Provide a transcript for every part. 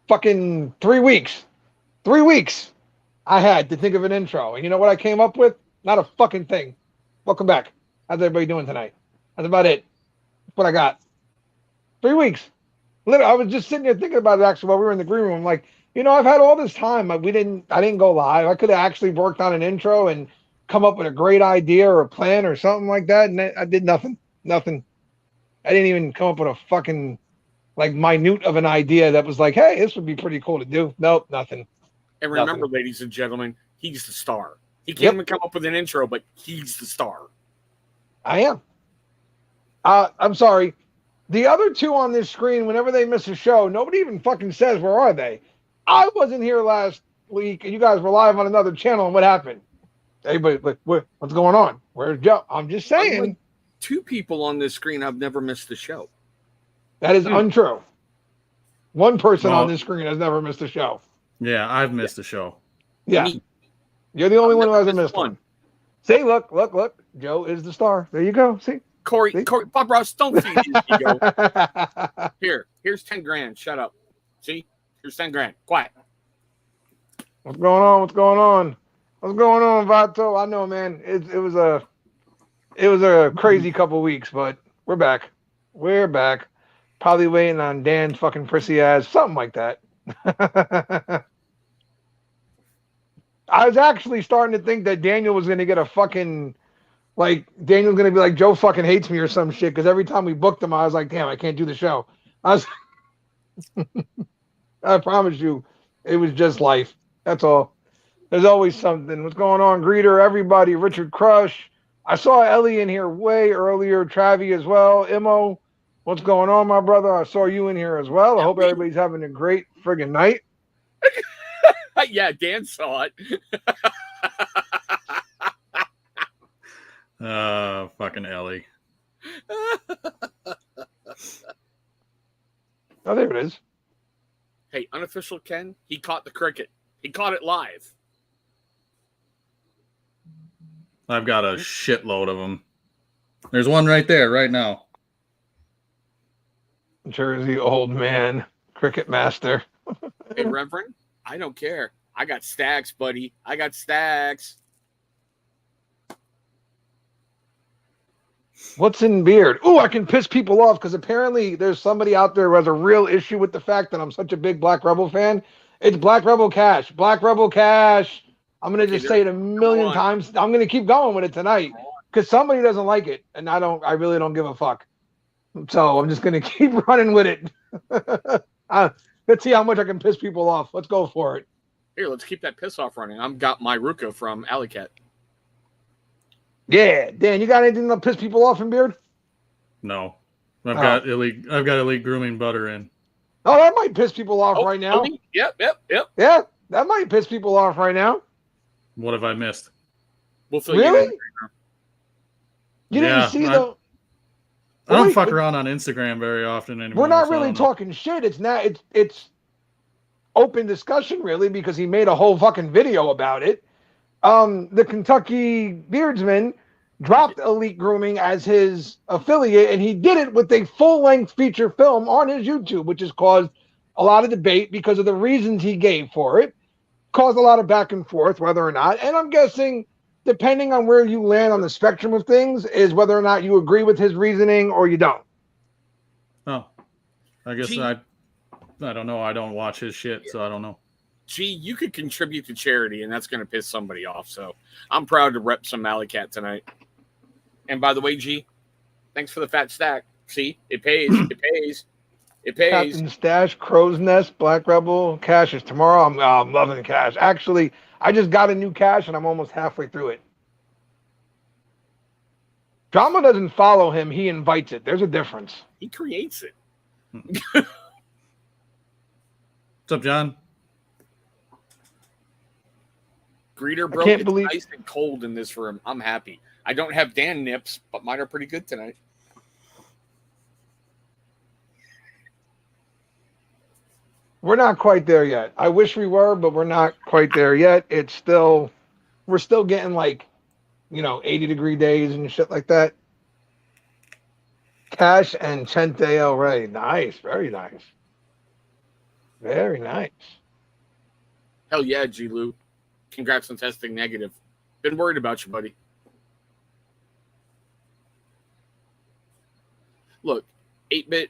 fucking 3 weeks. 3 weeks I had to think of an intro. And you know what I came up with? Not a fucking thing. Welcome back. How's everybody doing tonight? That's about it. That's what I got. 3 weeks. Literally, I was just sitting there thinking about it actually while we were in the green room. I'm like, I've had all this time. I didn't go live. I could have actually worked on an intro and come up with a great idea or a plan or something like that. And I did nothing. Nothing. I didn't even come up with a fucking like minute of an idea that was like, hey, this would be pretty cool to do. Nope, nothing. And remember, Nothing. ladies and gentlemen, he's the star. He can't Yep, even come up with an intro, but he's the star. I am. I'm sorry. The other two on this screen, whenever they miss a show, nobody even fucking says where are they. I wasn't here last week, and you guys were live on another channel. And what happened? Everybody, like, what's going on? Where's Joe? I'm just saying. Unlike two people on this screen have never missed the show. That is untrue. One person Well, on this screen has never missed a show. Yeah, I've missed the show. Yeah, Me. you're the only I've one who never hasn't missed missed one. See, look. Joe is the star. There you go. See? Corey, See? Bob Ross, don't feed his ego. Here's 10 grand. Shut up. See? Here's 10 grand. Quiet. What's going on? What's going on? What's going on, Vato? I know, man. It was a crazy couple weeks, but we're back. We're back. Probably waiting on Dan's fucking prissy ass, something like that. I was actually starting to think that Daniel was gonna get a fucking Daniel's gonna be like Joe fucking hates me or some shit because every time we booked him, I was like, damn, I can't do the show. I promise you, it was just life. That's all. There's always something. What's going on, Greeter? Everybody, Richard Crush. I saw Ellie in here way earlier. Travi as well. Imo, what's going on, my brother? I saw you in here as well. I hope everybody's having a great friggin' night. Yeah, Dan saw it. Fucking Ellie. Oh, there it is. Hey, unofficial Ken, he caught the cricket. He caught it live. I've got a shitload of them. There's one right there, right now. Jersey old man, cricket master. Hey, Reverend, I don't care. I got stacks, buddy. I got stacks. What's in beard? Oh, I can piss people off because apparently there's somebody out there who has a real issue with the fact that I'm such a big Black Rebel fan. It's Black Rebel Cash. Black Rebel Cash. I'm gonna just say it a million times. I'm gonna keep going with it tonight because somebody doesn't like it, and I really don't give a fuck. So I'm just gonna keep running with it. Let's see how much I can piss people off. Let's go for it. Here, let's keep that piss off running. I've got my Ruka from Alley Cat. Yeah, Dan, you got anything to piss people off in beard? No, I've got elite grooming butter in. Oh, that might piss people off right now. Yep. Yeah, that might piss people off right now. What have I missed? We'll fill Really? you in. You didn't see the. I don't fuck around on Instagram very often anymore. We're not really talking shit. It's not. It's open discussion really because he made a whole fucking video about it. The Kentucky Beardsman dropped Elite Grooming as his affiliate, and he did it with a full-length feature film on his YouTube, which has caused a lot of debate because of the reasons he gave for it. Caused a lot of back and forth, whether or not. And I'm guessing, depending on where you land on the spectrum of things, is whether or not you agree with his reasoning or you don't. Oh, I guess I don't know. I don't watch his shit, so I don't know. Gee, you could contribute to charity, and that's going to piss somebody off. So I'm proud to rep some Alley Cat tonight. And by the way, G, thanks for the fat stack. See, it pays. It pays. It pays. Captain Stash, Crow's Nest, Black Rebel, Cash is tomorrow. I'm loving the Cash. Actually, I just got a new Cash, and I'm almost halfway through it. Drama doesn't follow him. He invites it. There's a difference. He creates it. What's up, John? Greeter, bro, it's nice and cold in this room. I'm happy. I don't have Dan nips, but mine are pretty good tonight. We're not quite there yet. I wish we were, but we're not quite there yet. We're still getting 80-degree days and shit like that. Cash and Chente El Rey. Nice. Very nice. Very nice. Hell yeah, G. Lou. Congrats on testing negative. Been worried about you, buddy. Look, 8-bit,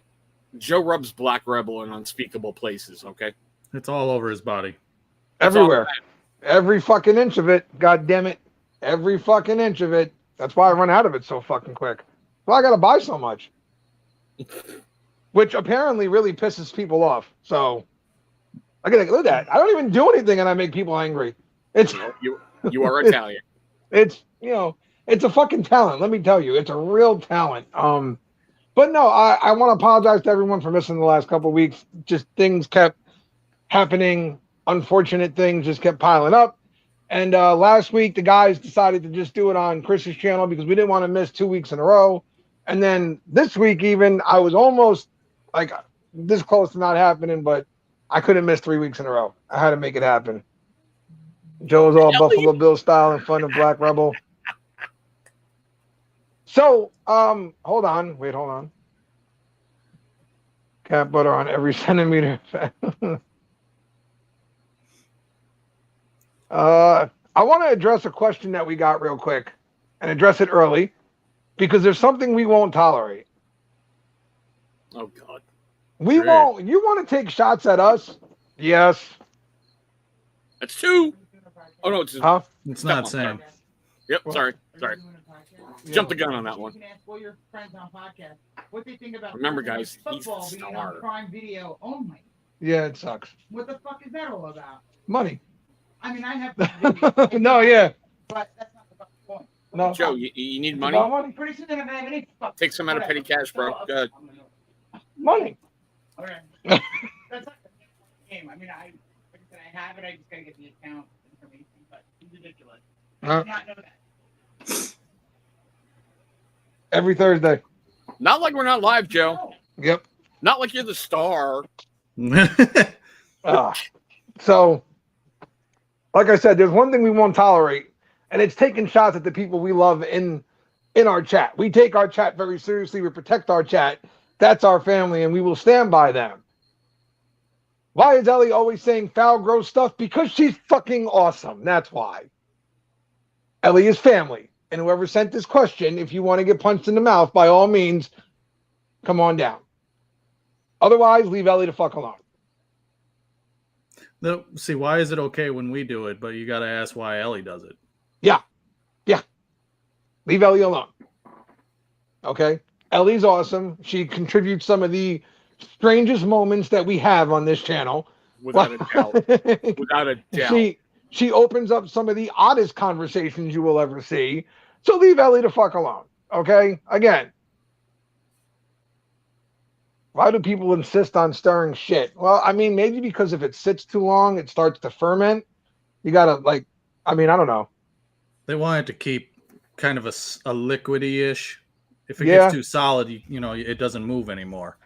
Joe rubs Black Rebel in unspeakable places, okay? It's all over his body. That's all Everywhere. Every fucking inch of it. God damn it. Every fucking inch of it. That's why I run out of it so fucking quick. Well, I got to buy so much. Which apparently really pisses people off. So, I gotta look at that. I don't even do anything and I make people angry. It's you are Italian. It's, you know, it's a fucking talent. Let me tell you, it's a real talent. But no, I want to apologize to everyone for missing the last couple of weeks. Just things kept happening. Unfortunate things just kept piling up. And last week, the guys decided to just do it on Chris's channel because we didn't want to miss 2 weeks in a row. And then this week, even, I was almost like this close to not happening, but I couldn't miss 3 weeks in a row. I had to make it happen. Joe's all Buffalo Bill style in front of Black Rebel. So, hold on. Wait, hold on. Cat butter on every centimeter. I want to address a question that we got real quick and address it early because there's something we won't tolerate. Oh, God. We won't. You want to take shots at us? Yes. That's 2. Oh, no, it's Huh? It's not saying. Yep, sorry. Jumped the gun on that one. Remember, guys, he's the star. Prime Video only. Yeah, it sucks. What the fuck is that all about? Money. I mean, I have Prime Video. No, yeah. But that's not the fucking point. No. Joe, you need About money? money? Pretty soon they're gonna have any fuck. Take some out of petty cash, bro. Go ahead. Money. Okay. That's not the game. I mean, like I said, I have it. I just gotta get the account information, but it's ridiculous. I did not know that. Every Thursday. Not like we're not live, Joe. Yep. Not like you're the star. So, like I said, there's one thing we won't tolerate, and it's taking shots at the people we love in our chat. We take our chat very seriously. We protect our chat. That's our family, and we will stand by them. Why is Ellie always saying foul, gross stuff? Because she's fucking awesome. That's why. Ellie is family. And whoever sent this question, if you want to get punched in the mouth, by all means, come on down. Otherwise, leave Ellie the fuck alone. No, see, why is it okay when we do it, but you got to ask why Ellie does it? Yeah. Leave Ellie alone. Okay? Ellie's awesome. She contributes some of the strangest moments that we have on this channel. Without a doubt. Without a doubt. She opens up some of the oddest conversations you will ever see. So leave Ellie the fuck alone. Okay? Again. Why do people insist on stirring shit? Well, I mean, maybe because if it sits too long, it starts to ferment. You gotta, I don't know. They want it to keep kind of a liquidy-ish. If it gets too solid, it doesn't move anymore.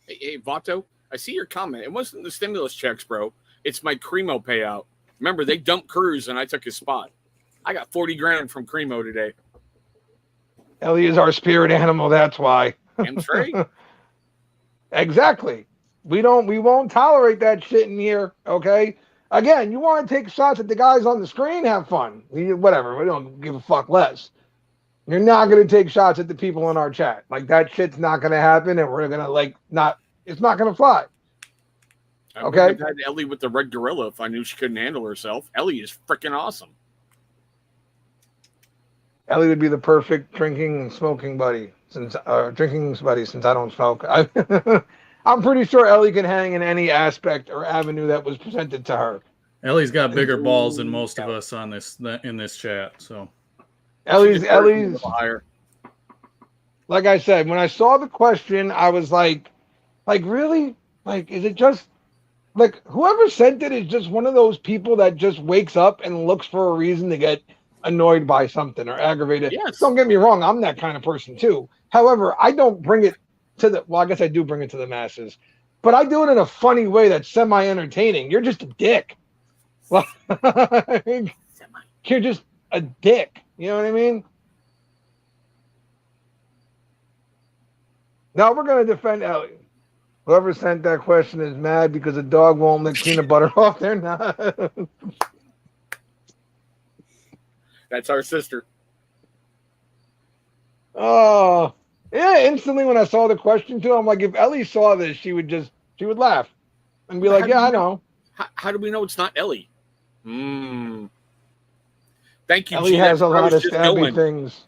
Hey, Vato, I see your comment. It wasn't the stimulus checks, bro. It's my Cremo payout. Remember, they dumped Cruz and I took his spot. I got 40 grand from Cremo today. Ellie is our spirit animal. That's why. And Trey. Exactly. We won't tolerate that shit in here. Okay. Again, you want to take shots at the guys on the screen? Have fun. Whatever. We don't give a fuck less. You're not going to take shots at the people in our chat. Like, that shit's not going to happen, and we're going to, it's not going to fly. Okay? I would have had Ellie with the red gorilla if I knew she couldn't handle herself. Ellie is freaking awesome. Ellie would be the perfect drinking and smoking buddy since I don't smoke. I'm pretty sure Ellie can hang in any aspect or avenue that was presented to her. Ellie's got bigger balls than most of us in this chat. So Ellie's like I said, when I saw the question, I was like really? Like, is it just like whoever sent it is just one of those people that just wakes up and looks for a reason to get annoyed by something or aggravated? Yes. Don't get me wrong, I'm that kind of person too. However, I don't bring it to I guess I do bring it to the masses, but I do it in a funny way that's semi-entertaining. You're just a dick. You're just a dick. You know what I mean? Now we're going to defend Ellie. Whoever sent that question is mad because a dog won't lick peanut butter off their nose. That's our sister. Oh, yeah. Instantly when I saw the question too, I'm like, if Ellie saw this, she would laugh and be like, yeah, I know. How do we know it's not Ellie? Thank you, Ellie G. has That a lot of just stabby going. things.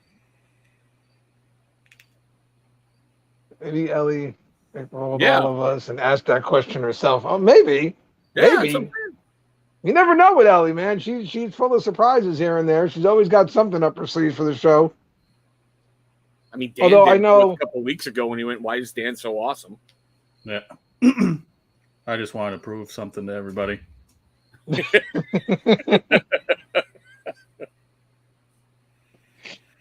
Maybe Ellie rolled all of us and asked that question herself. Oh, maybe. Yeah, that's Maybe. You never know with Ellie, man. She's full of surprises here and there. She's always got something up her sleeve for the show. I mean, Dan Although did I know a couple of weeks ago when he went, "Why is Dan so awesome?" Yeah. I just wanted to prove something to everybody.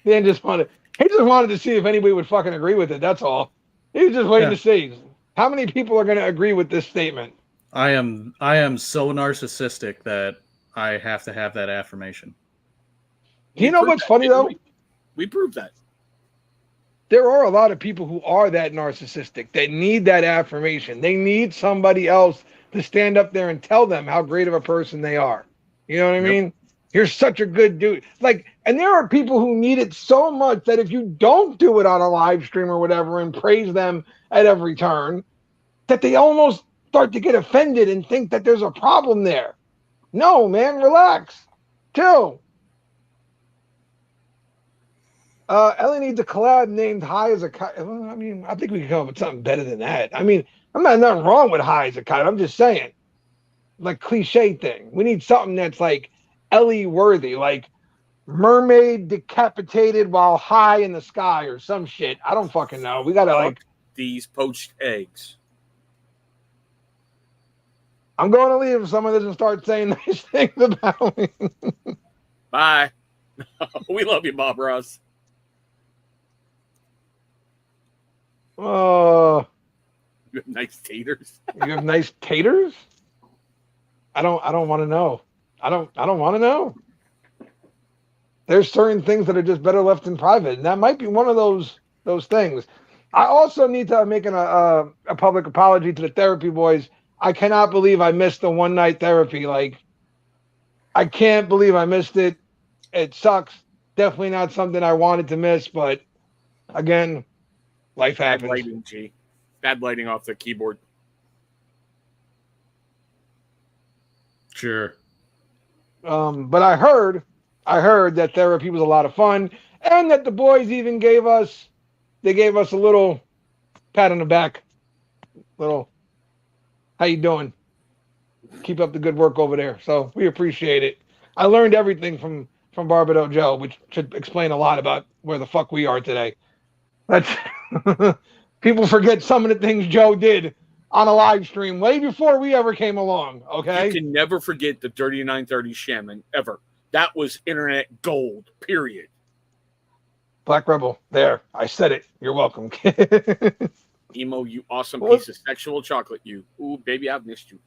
Dan just wanted to see if anybody would fucking agree with it. That's all. He was just waiting to see how many people are going to agree with this statement. I am so narcissistic that I have to have that affirmation. Do you know what's funny though? We proved that. There are a lot of people who are that narcissistic that need that affirmation. They need somebody else to stand up there and tell them how great of a person they are. You know what I mean? You're such a good dude. Like, and there are people who need it so much that if you don't do it on a live stream or whatever and praise them at every turn, that they almost start to get offended and think that there's a problem there. No, man, relax. Chill. Ellie needs a collab named High as a Kite. Well, I mean, I think we can come up with something better than that. I mean, I'm not nothing wrong with High as a Kite. I'm just saying, like cliche thing. We need something that's like Ellie worthy, like mermaid decapitated while high in the sky or some shit. I don't fucking know. We gotta like these poached eggs. I'm going to leave if someone doesn't start saying nice things about me. Bye. We love you, Bob Ross. Oh, you have nice taters. You have nice taters? I don't want to know. I don't want to know. There's certain things that are just better left in private, and that might be one of those things. I also need to make a public apology to the therapy boys. I cannot believe I missed the one night therapy. Like, I can't believe I missed it. It sucks. Definitely not something I wanted to miss, but again, life happens. Bad lighting, G. Bad lighting off the keyboard. Sure. But I heard that therapy was a lot of fun, and that the boys even gave us a little pat on the back. Little, how you doing? Keep up the good work over there. So we appreciate it. I learned everything from Barbado Joe, which should explain a lot about where the fuck we are today. That's people forget some of the things Joe did on a live stream way before we ever came along. Okay. You can never forget the Dirty 930 Shaman ever. That was internet gold, period. Black Rebel. There. I said it. You're welcome. Emo, you awesome piece of sexual chocolate, you. Ooh, baby, I've missed you.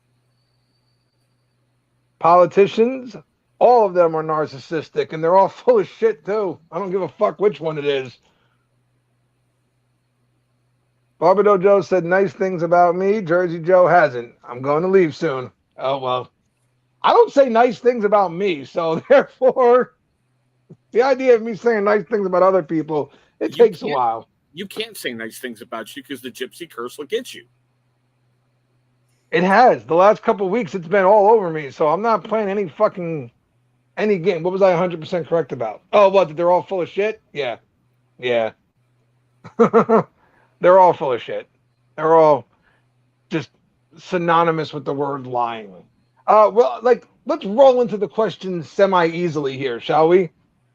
Politicians, all of them are narcissistic, and they're all full of shit, too. I don't give a fuck which one it is. Barbado Joe said nice things about me. Jersey Joe hasn't. I'm going to leave soon. Oh, well. I don't say nice things about me, so therefore, the idea of me saying nice things about other people, it takes a while. You can't say nice things about you because the gypsy curse will get you. It has. The last couple of weeks, it's been all over me, so I'm not playing any game. What was I 100% correct about? Oh, what, that they're all full of shit? Yeah. Yeah. They're all full of shit. They're all just synonymous with the word lying. Well, like, let's roll into the questions semi-easily here, shall we?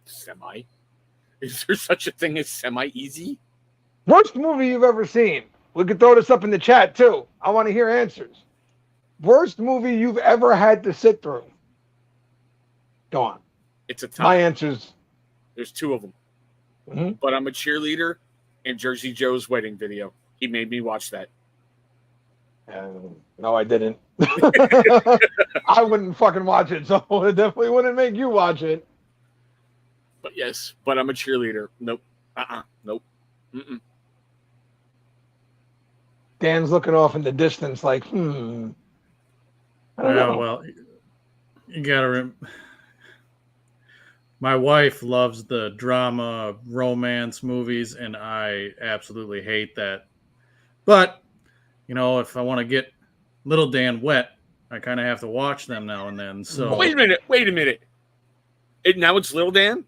Semi? Is there such a thing as semi-easy? Worst movie you've ever seen? We could throw this up in the chat, too. I want to hear answers. Worst movie you've ever had to sit through? Go on. It's a tie. My answers. There's two of them. Mm-hmm. But I'm a cheerleader and Jersey Joe's wedding video. He made me watch that. No, I didn't. I wouldn't fucking watch it, so it definitely wouldn't make you watch it. But yes, but I'm a cheerleader. Nope. Nope. Dan's looking off in the distance like, I don't know. Well, you gotta. My wife loves the drama, romance movies, and I absolutely hate that. But if I want to get little Dan wet, I kind of have to watch them now and then. So Wait a minute. Now it's Little Dan?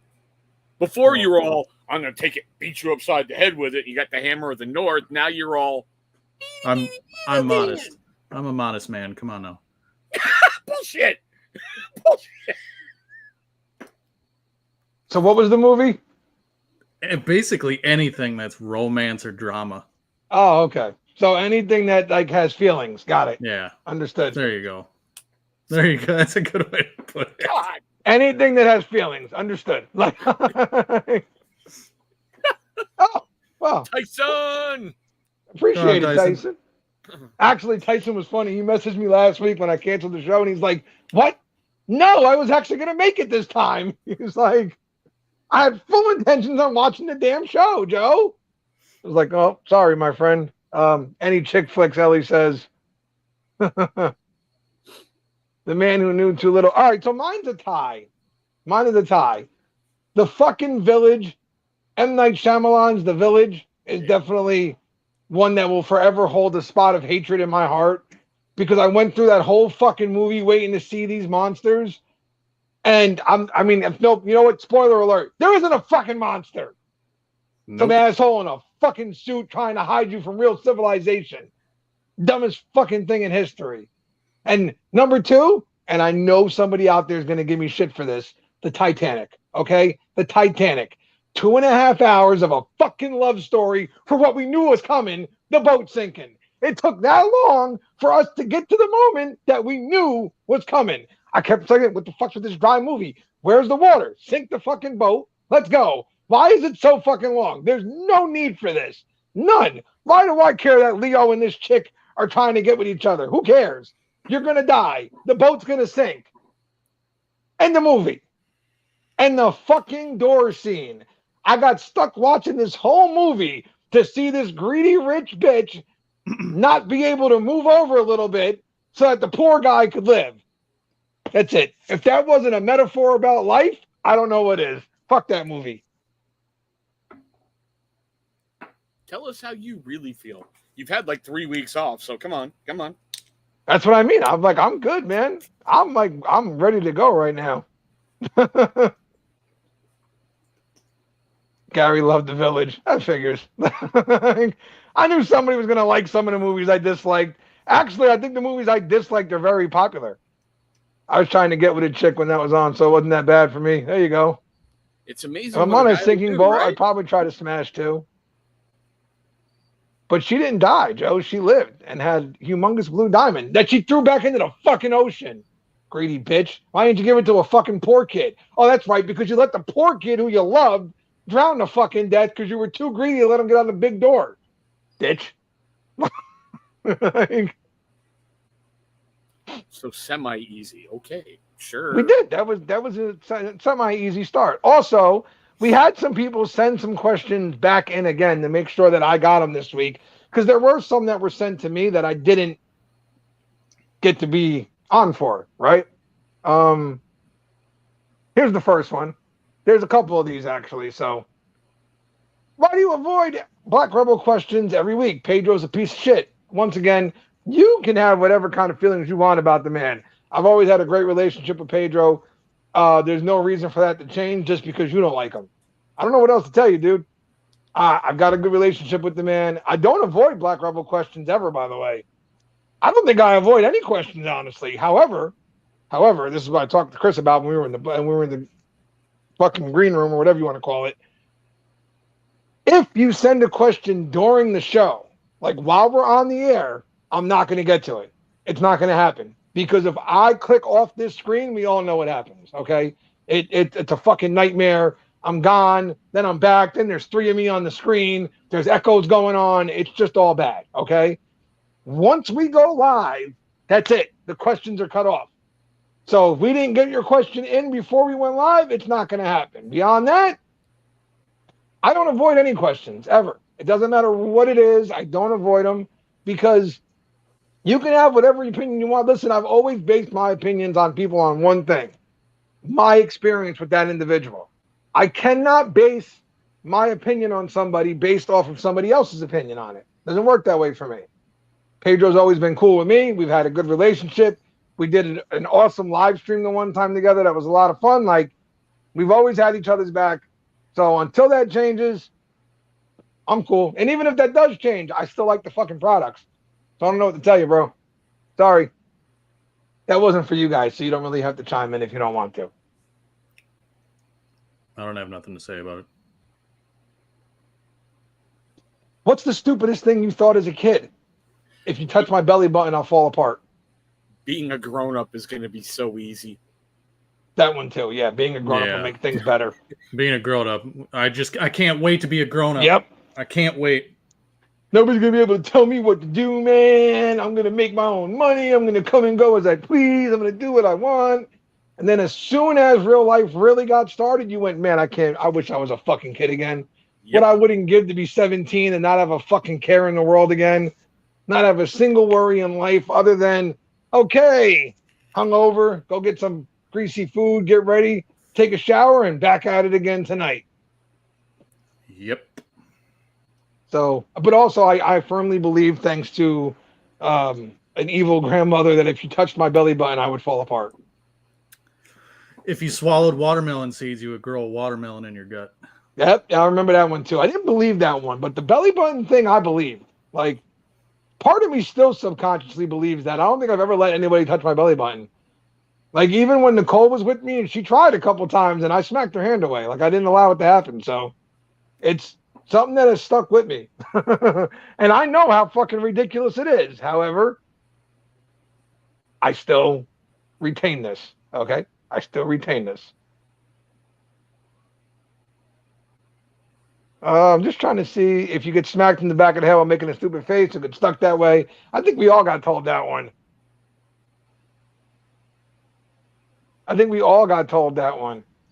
Before you were all, I'm going to take it, beat you upside the head with it. You got the hammer of the North. Now you're all. I'm modest. I'm a modest man. Come on now. Bullshit. So what was the movie? Basically anything that's romance or drama. Oh, okay. So anything that like has feelings. Got it. Yeah. Understood. There you go. That's a good way to put it. God. Anything that has feelings. Understood. Like, oh, well. Tyson. Appreciate it, Tyson. Actually, Tyson was funny. He messaged me last week when I canceled the show, and he's like, "What? No, I was actually going to make it this time." He was like, "I had full intentions on watching the damn show, Joe." I was like, "Oh, sorry, my friend." Any chick flicks, Ellie says. The man who knew too little. All right, so mine's a tie. Mine is a tie. The fucking Village, M. Night Shyamalan's The Village is definitely one that will forever hold a spot of hatred in my heart because I went through that whole fucking movie waiting to see these monsters. And you know what? Spoiler alert. There isn't a fucking monster. Nope. Some asshole in a fucking suit trying to hide you from real civilization. Dumbest fucking thing in history. And number two, and I know somebody out there is going to give me shit for this, the Titanic. Okay? The Titanic. 2.5 hours of a fucking love story for what we knew was coming, the boat sinking. It took that long for us to get to the moment that we knew was coming. I kept saying, what the fuck's with this dry movie? Where's the water? Sink the fucking boat. Let's go. Why is it so fucking long? There's no need for this. None. Why do I care that Leo and this chick are trying to get with each other? Who cares? You're going to die. The boat's going to sink. End the movie. And the fucking door scene. I got stuck watching this whole movie to see this greedy rich bitch not be able to move over a little bit so that the poor guy could live. That's it. If that wasn't a metaphor about life, I don't know what is. Fuck that movie. Tell us how you really feel. You've had like 3 weeks off, so come on. That's what I mean. I'm like, I'm good, man. I'm ready to go right now. Gary loved The Village. That figures. I knew somebody was going to like some of the movies I disliked. Actually, I think the movies I disliked are very popular. I was trying to get with a chick when that was on, so it wasn't that bad for me. There you go. It's amazing. If I'm on a sinking boat, right? I'd probably try to smash too. But she didn't die, Joe. She lived and had humongous blue diamond that she threw back into the fucking ocean. Greedy bitch. Why didn't you give it to a fucking poor kid? Oh, that's right, because you let the poor kid who you loved drown to fucking death because you were too greedy to let him get out the big door. Bitch. So semi-easy. Okay, sure. We did. That was a semi-easy start. Also, we had some people send some questions back in again to make sure that I got them this week because there were some that were sent to me that I didn't get to be on for, right? Here's the first one. There's a couple of these actually. So, why do you avoid Black Rebel questions every week? Pedro's a piece of shit. Once again, you can have whatever kind of feelings you want about the man. I've always had a great relationship with Pedro. There's no reason for that to change just because you don't like him. I don't know what else to tell you, dude. I've got a good relationship with the man. I don't avoid Black Rebel questions ever, by the way. I don't think I avoid any questions, honestly. However, this is what I talked to Chris about when we were in the fucking green room or whatever you want to call it. If you send a question during the show, like while we're on the air, I'm not going to get to it. It's not going to happen. Because if I click off this screen, we all know what happens, okay? It's a fucking nightmare. I'm gone, then I'm back, then there's 3 of me on the screen. There's echoes going on. It's just all bad, okay? Once we go live, that's it. The questions are cut off. So if we didn't get your question in before we went live, it's not going to happen. Beyond that, I don't avoid any questions, ever. It doesn't matter what it is. I don't avoid them. because you can have whatever opinion you want. Listen, I've always based my opinions on people on one thing, my experience with that individual. I cannot base my opinion on somebody based off of somebody else's opinion on it. Doesn't work that way for me. Pedro's always been cool with me. We've had a good relationship. We did an awesome live stream the one time together. That was a lot of fun. Like, we've always had each other's back. So until that changes, I'm cool. And even if that does change, I still like the fucking products. So I don't know what to tell you, bro. Sorry. That wasn't for you guys, so you don't really have to chime in if you don't want to. I don't have nothing to say about it. What's the stupidest thing you thought as a kid? If you touch my belly button, I'll fall apart. Being a grown-up is going to be so easy. That one too, yeah. Being a grown-up will make things better. Being a grown-up, I can't wait to be a grown-up. Yep. I can't wait. Nobody's going to be able to tell me what to do, man. I'm going to make my own money. I'm going to come and go as I please. I'm going to do what I want. And then as soon as real life really got started, you went, man, I wish I was a fucking kid again. Yep. What I wouldn't give to be 17 and not have a fucking care in the world again. Not have a single worry in life other than, okay, hungover, go get some greasy food, get ready, take a shower, and back at it again tonight. Yep. So, but also I firmly believe, thanks to an evil grandmother, that if you touched my belly button, I would fall apart. If you swallowed watermelon seeds, you would grow a watermelon in your gut. Yep, I remember that one too. I didn't believe that one, but the belly button thing, I believed. Like, part of me still subconsciously believes that. I don't think I've ever let anybody touch my belly button. Like, even when Nicole was with me, and she tried a couple times, and I smacked her hand away. Like, I didn't allow it to happen. So, it's something that has stuck with me. And I know how fucking ridiculous it is. However, I still retain this, okay? I still retain this. I'm just trying to see if you get smacked in the back of the head while making a stupid face or get stuck that way. I think we all got told that one.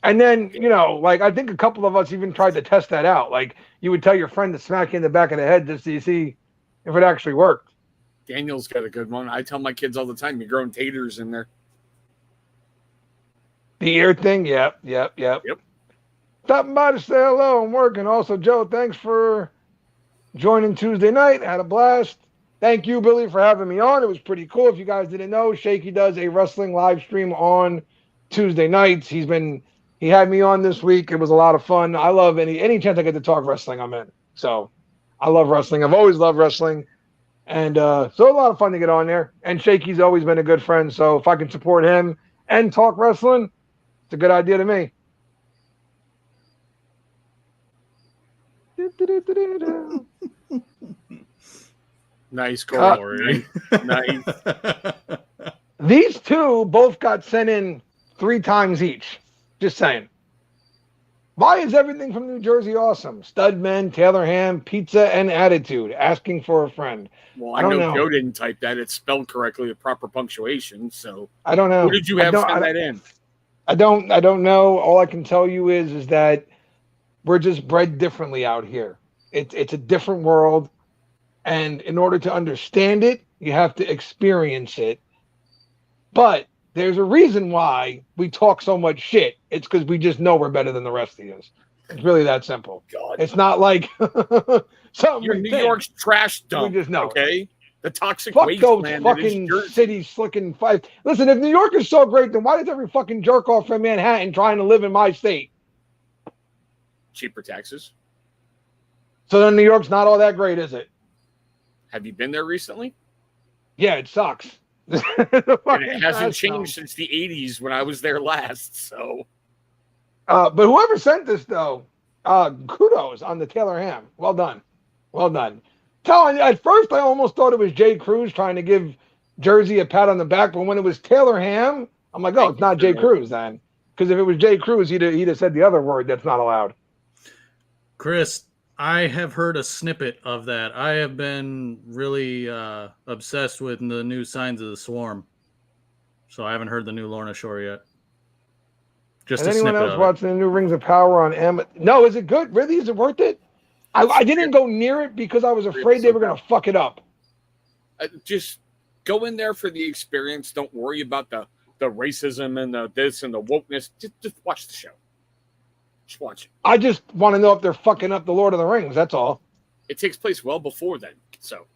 And then, you know, like, I think a couple of us even tried to test that out. Like, you would tell your friend to smack you in the back of the head just to see if it actually worked. Daniel's got a good one. I tell my kids all the time, you're growing taters in there. The ear thing? Yep. Stopping by to say hello and working. Also, Joe, thanks for joining Tuesday night. Had a blast. Thank you, Billy, for having me on. It was pretty cool. If you guys didn't know, Shaky does a wrestling live stream on Tuesday nights. He had me on this week. It was a lot of fun. I love any chance I get to talk wrestling, I'm in. So I love wrestling. I've always loved wrestling. And so a lot of fun to get on there. And Shaky's always been a good friend. So if I can support him and talk wrestling, it's a good idea to me. Nice, Corey. Nice. These two both got sent in 3 times each. Just saying. Why is everything from New Jersey awesome? Studmen, Taylor Ham, pizza, and attitude. Asking for a friend. Well, I know Joe didn't type that. It's spelled correctly with proper punctuation. So I don't know. Who did you have send that in? I don't know. All I can tell you is that we're just bred differently out here. It's a different world. And in order to understand it, you have to experience it. But there's a reason why we talk so much shit. It's because we just know we're better than the rest of you. It's really that simple. God. It's not like something. You're New York's trash dump. We just know. Okay. The toxic fuck wasteland. Those fucking cities slicking five. Listen, if New York is so great, then why does every fucking jerk off from Manhattan trying to live in my state? Cheaper taxes. So then New York's not all that great, is it? Have you been there recently? Yeah, it sucks. And it hasn't changed since the 80s when I was there last. So, but whoever sent this though, kudos on the Taylor Ham. Well done. At first I almost thought it was Jay Cruz trying to give Jersey a pat on the back, but when it was Taylor Ham, I'm like, oh, it's not Jay Cruz then. Because if it was Jay Cruz, he'd have said the other word that's not allowed. Chris, I have heard a snippet of that. I have been really obsessed with the new Signs of the Swarm. So I haven't heard the new Lorna Shore yet. Just Is a anyone snippet else watching the new Rings of Power on Amazon? No, is it good? Really? Is it worth it? I didn't go near it because I was afraid they were going to fuck it up. Just go in there for the experience. Don't worry about the racism and the this and the wokeness. Just watch the show. Just watch it. I just want to know if they're fucking up the Lord of the Rings. That's all. It takes place well before then. So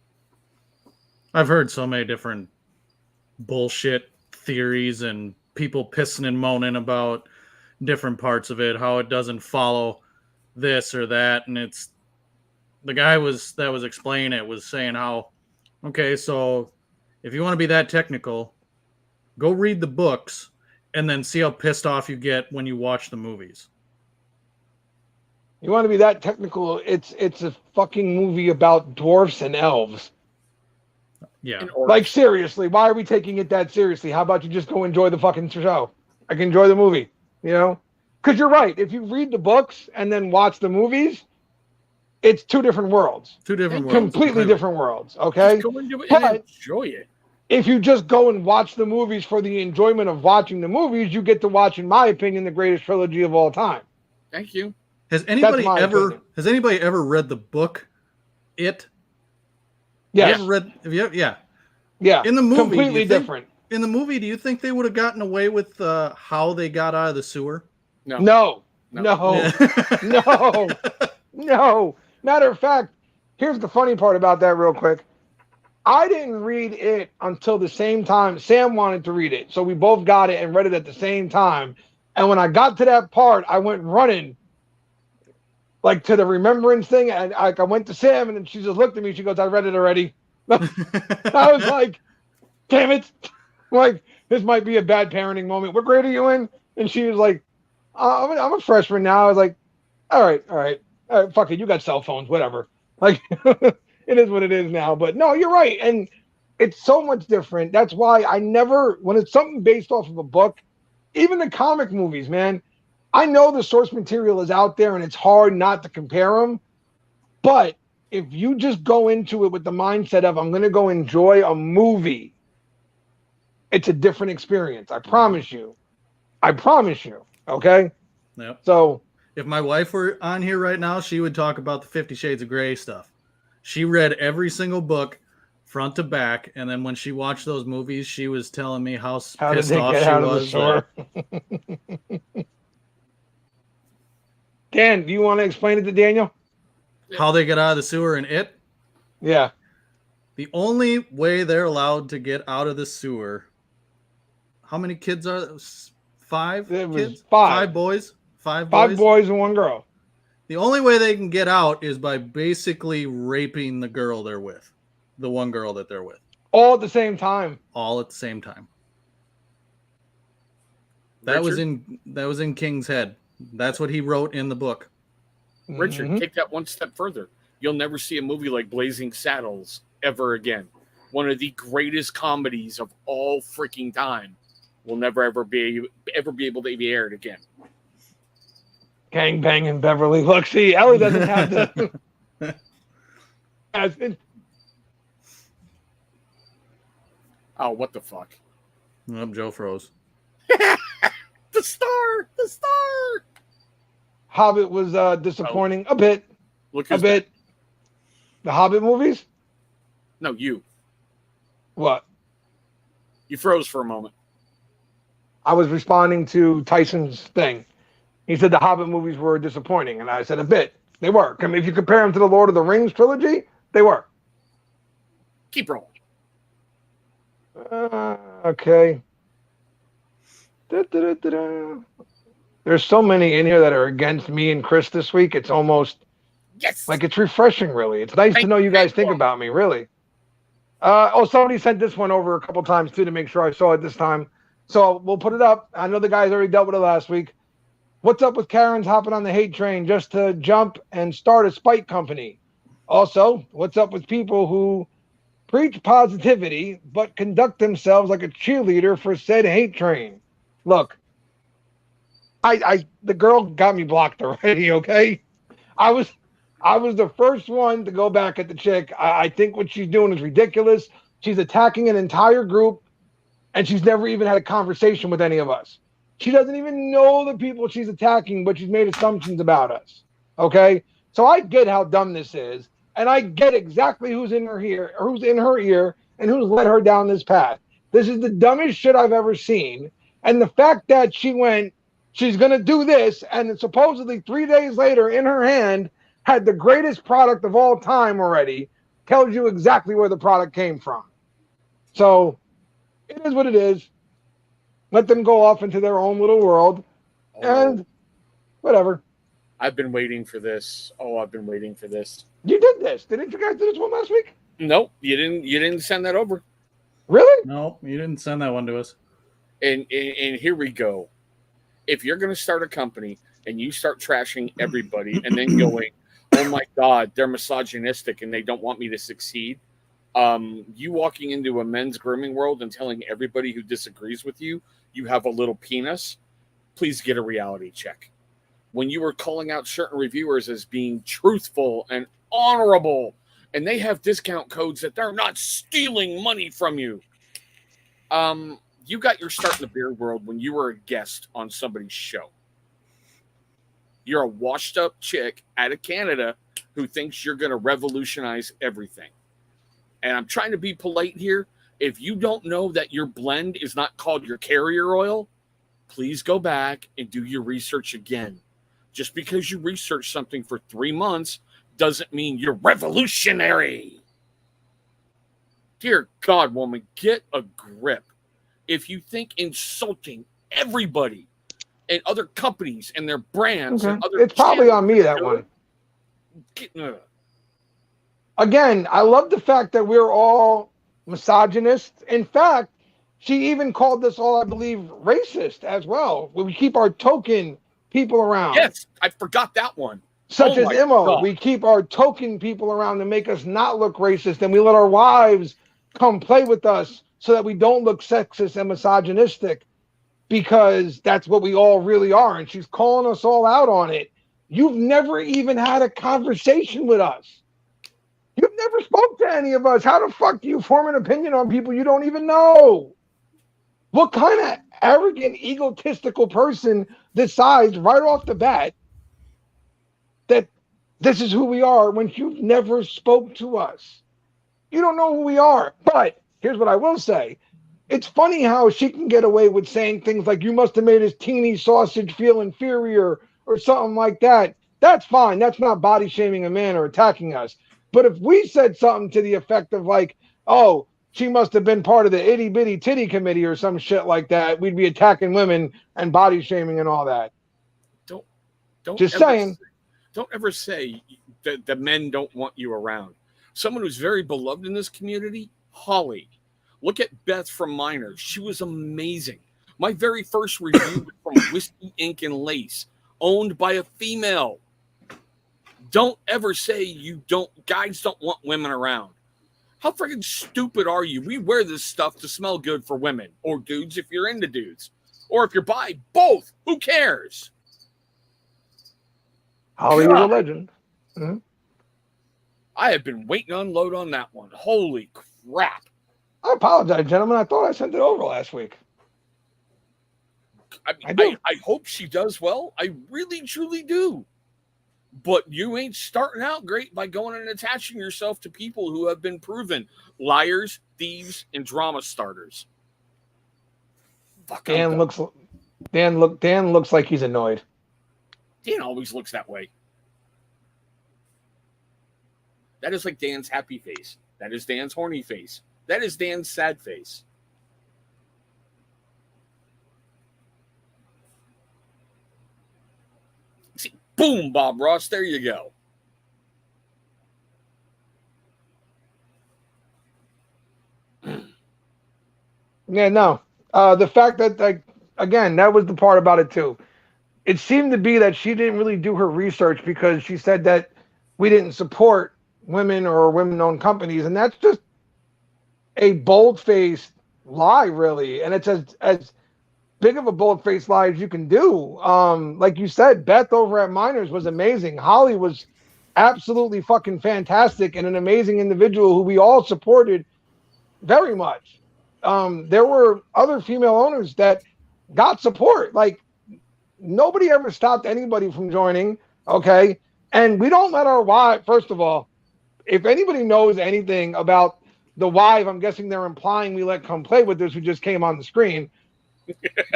I've heard so many different bullshit theories and people pissing and moaning about different parts of it, how it doesn't follow this or that. And it's the guy that was explaining it was saying how, okay, so if you want to be that technical, go read the books and then see how pissed off you get when you watch the movies. You want to be that technical? It's a fucking movie about dwarfs and elves. Yeah. Like, seriously, why are we taking it that seriously? How about you just go enjoy the fucking show? I can enjoy the movie, you know? Because you're right. If you read the books and then watch the movies, it's two different worlds. Two different worlds. Completely different worlds, okay? just go into it and enjoy it. If you just go and watch the movies for the enjoyment of watching the movies, you get to watch, in my opinion, the greatest trilogy of all time. Thank you. Has anybody ever read the book It? Yes. Yeah. Yeah. In the movie, completely different. In the movie, do you think they would have gotten away with how they got out of the sewer? No. Matter of fact, here's the funny part about that real quick. I didn't read it until the same time Sam wanted to read it. So we both got it and read it at the same time. And when I got to that part, I went running like to the remembrance thing. And I went to Sam and then she just looked at me. She goes, I read it already. I was like, damn it. Like, this might be a bad parenting moment. What grade are you in? And she was like, I'm a freshman now. I was like, all right, fuck it. You got cell phones, whatever. Like, it is what it is now. But no, you're right. And it's so much different. That's why I never, when it's something based off of a book, even the comic movies, man, I know the source material is out there and it's hard not to compare them. But if you just go into it with the mindset of, I'm going to go enjoy a movie, it's a different experience. I promise you. Okay? Yep. So if my wife were on here right now, she would talk about the 50 Shades of Grey stuff. She read every single book front to back, and then when she watched those movies, she was telling me how pissed off she was. Dan, do you want to explain it to Daniel? How they get out of the sewer in It? Yeah. The only way they're allowed to get out of the sewer, how many kids are there? 5 kids? 5 boys? 5 boys and 1 girl. The only way they can get out is by basically raping the girl they're with. The one girl that they're with. All at the same time. All at the same time. That was in King's head. That's what he wrote in the book. Richard, take that one step further. You'll never see a movie like Blazing Saddles ever again. One of the greatest comedies of all freaking time will never ever be able to be aired again. Gang bang in Beverly. Look, see, Ellie doesn't have the. Oh, what the fuck? Joe froze. The star. Hobbit was disappointing a bit. A bit. The Hobbit movies? No, you. What? You froze for a moment. I was responding to Tyson's thing. He said the Hobbit movies were disappointing, and I said a bit. They were. I mean, if you compare them to the Lord of the Rings trilogy, they were. Keep rolling. Okay. There's so many in here that are against me and Chris this week. It's almost like it's refreshing, really. It's nice to know you guys think about me, really. Somebody sent this one over a couple times too to make sure I saw it this time. So we'll put it up. I know the guys already dealt with it last week. What's up with Karen's hopping on the hate train just to jump and start a spite company? Also, what's up with people who preach positivity but conduct themselves like a cheerleader for said hate train? Look, the girl got me blocked already, okay? I was the first one to go back at the chick. I think what she's doing is ridiculous. She's attacking an entire group, and she's never even had a conversation with any of us. She doesn't even know the people she's attacking, but she's made assumptions about us, okay? So I get how dumb this is, and I get exactly who's in her ear, and who's led her down this path. This is the dumbest shit I've ever seen. And the fact that she went, she's going to do this, and supposedly 3 days later in her hand had the greatest product of all time already, tells you exactly where the product came from. So it is what it is. Let them go off into their own little world, and whatever. I've been waiting for this. Oh, I've been waiting for this. You did this. Didn't you guys do this one last week? Nope, you didn't. You didn't send that over. Really? No, you didn't send that one to us. And here we go. If you're going to start a company and you start trashing everybody and then going, oh my God, they're misogynistic and they don't want me to succeed. You walking into a men's grooming world and telling everybody who disagrees with you, you have a little penis, please get a reality check. When you were calling out certain reviewers as being truthful and honorable, and they have discount codes that they're not stealing money from you. You got your start in the beer world when you were a guest on somebody's show. You're a washed up chick out of Canada who thinks you're going to revolutionize everything. And I'm trying to be polite here. If you don't know that your blend is not called your carrier oil, please go back and do your research again. Just because you research something for 3 months doesn't mean you're revolutionary. Dear God, woman, get a grip. If you think insulting everybody and other companies and their brands and other it's probably on me, that one. Again, I love the fact that we're all misogynists. In fact, she even called us all, I believe, racist as well. We keep our token people around. Yes, I forgot that one. Such as Imo. We keep our token people around to make us not look racist, and we let our wives come play with us so that we don't look sexist and misogynistic, because that's what we all really are. And she's calling us all out on it. You've never even had a conversation with us. You've never spoke to any of us. How the fuck do you form an opinion on people you don't even know? What kind of arrogant, egotistical person decides right off the bat that this is who we are when you've never spoke to us? You don't know who we are. But here's what I will say. It's funny how she can get away with saying things like, you must have made his teeny sausage feel inferior or something like that. That's fine. That's not body shaming a man or attacking us. But if we said something to the effect of like, oh, she must have been part of the itty bitty titty committee or some shit like that, we'd be attacking women and body shaming and all that. Don't just saying. Don't ever say that the men don't want you around. Someone who's very beloved in this community, Holly. Look at Beth from Miners. She was amazing. My very first review was from Whiskey, Ink, and Lace, owned by a female. Don't ever say guys don't want women around. How freaking stupid are you? We wear this stuff to smell good for women, or dudes if you're into dudes, or if you're bi, both. Who cares? Holly is a legend. Mm-hmm. I have been waiting to unload on that one. Holy crap. I apologize, gentlemen. I thought I sent it over last week. I hope she does well. I really, truly do. But you ain't starting out great by going and attaching yourself to people who have been proven liars, thieves, and drama starters. Dan looks like he's annoyed. Dan always looks that way. That is like Dan's happy face. That is Dan's horny face. That is Dan's sad face. See, boom, Bob Ross. There you go. Yeah, no. The fact that, like, again, that was the part about it too. It seemed to be that she didn't really do her research because she said that we didn't support women or women-owned companies, and that's just a bold-faced lie, really. And it's as big of a bold-faced lie as you can do. Like you said, Beth over at Miners was amazing. Holly was absolutely fucking fantastic and an amazing individual who we all supported very much. There were other female owners that got support. Like, nobody ever stopped anybody from joining, okay? And we don't let our wives, first of all, if anybody knows anything about the wife, I'm guessing they're implying we let come play with this, who just came on the screen.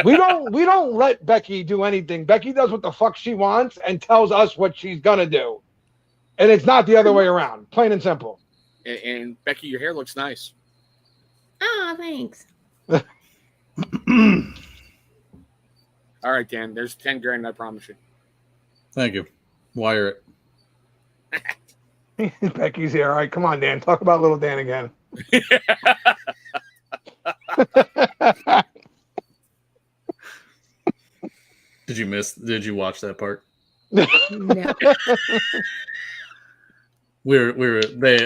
We don't let Becky do anything. Becky does what the fuck she wants and tells us what she's gonna do. And it's not the other way around. Plain and simple. And Becky, your hair looks nice. Oh, thanks. All right, Dan. There's 10 grand, I promise you. Thank you. Wire it. Becky's here. All right, come on, Dan. Talk about little Dan again. Did you watch that part? No.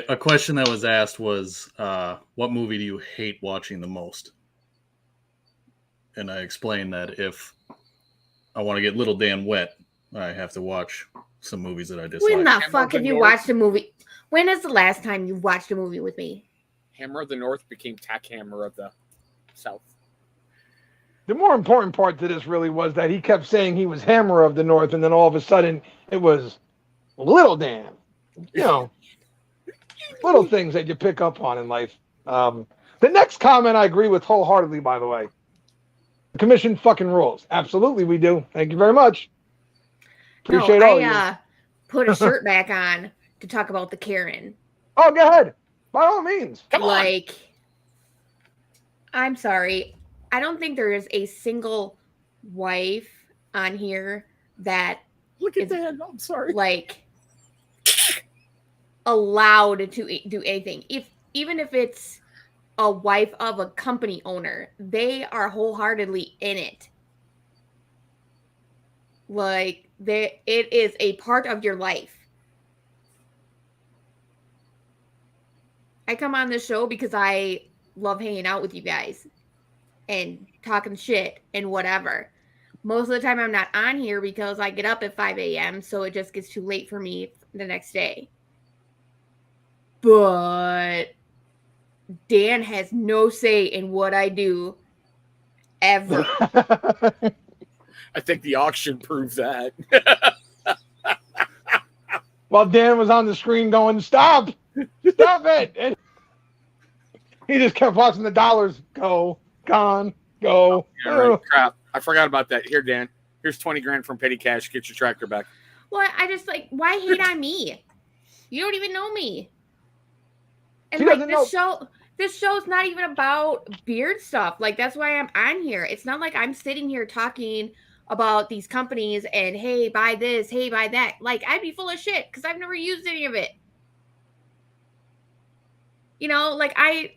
A question that was asked was, what movie do you hate watching the most? And I explained that if I want to get little Dan wet, I have to watch some movies that I dislike. When the fuck have you watched a movie? When is the last time you watched a movie with me? Hammer of the North became Tack Hammer of the South. The more important part to this really was that he kept saying he was Hammer of the North, and then all of a sudden it was Little Dan. You know, little things that you pick up on in life. The next comment I agree with wholeheartedly, by the way. The commission fucking rules. Absolutely, we do. Thank you very much. Appreciate all of you. Put a shirt back on to talk about the Karen. Oh, go ahead. By all means. Come on. I'm sorry. I don't think there is a single wife on here that Look at that. I'm sorry. Allowed to do anything. Even if it's a wife of a company owner, they are wholeheartedly in it. It is a part of your life. I come on this show because I love hanging out with you guys and talking shit and whatever. Most of the time I'm not on here because I get up at 5 a.m. so it just gets too late for me the next day. But Dan has no say in what I do ever. I think the auction proves that. While Dan was on the screen going, stop it. And he just kept watching the dollars go, gone, go. Yeah, right. Crap. I forgot about that. Here, Dan. Here's 20 grand from petty cash. Get your tractor back. Well, I just why hate on me? You don't even know me. And She doesn't know. This show's not even about beard stuff. That's why I'm on here. It's not like I'm sitting here talking about these companies and hey, buy this, hey, buy that. I'd be full of shit because I've never used any of it. You know, I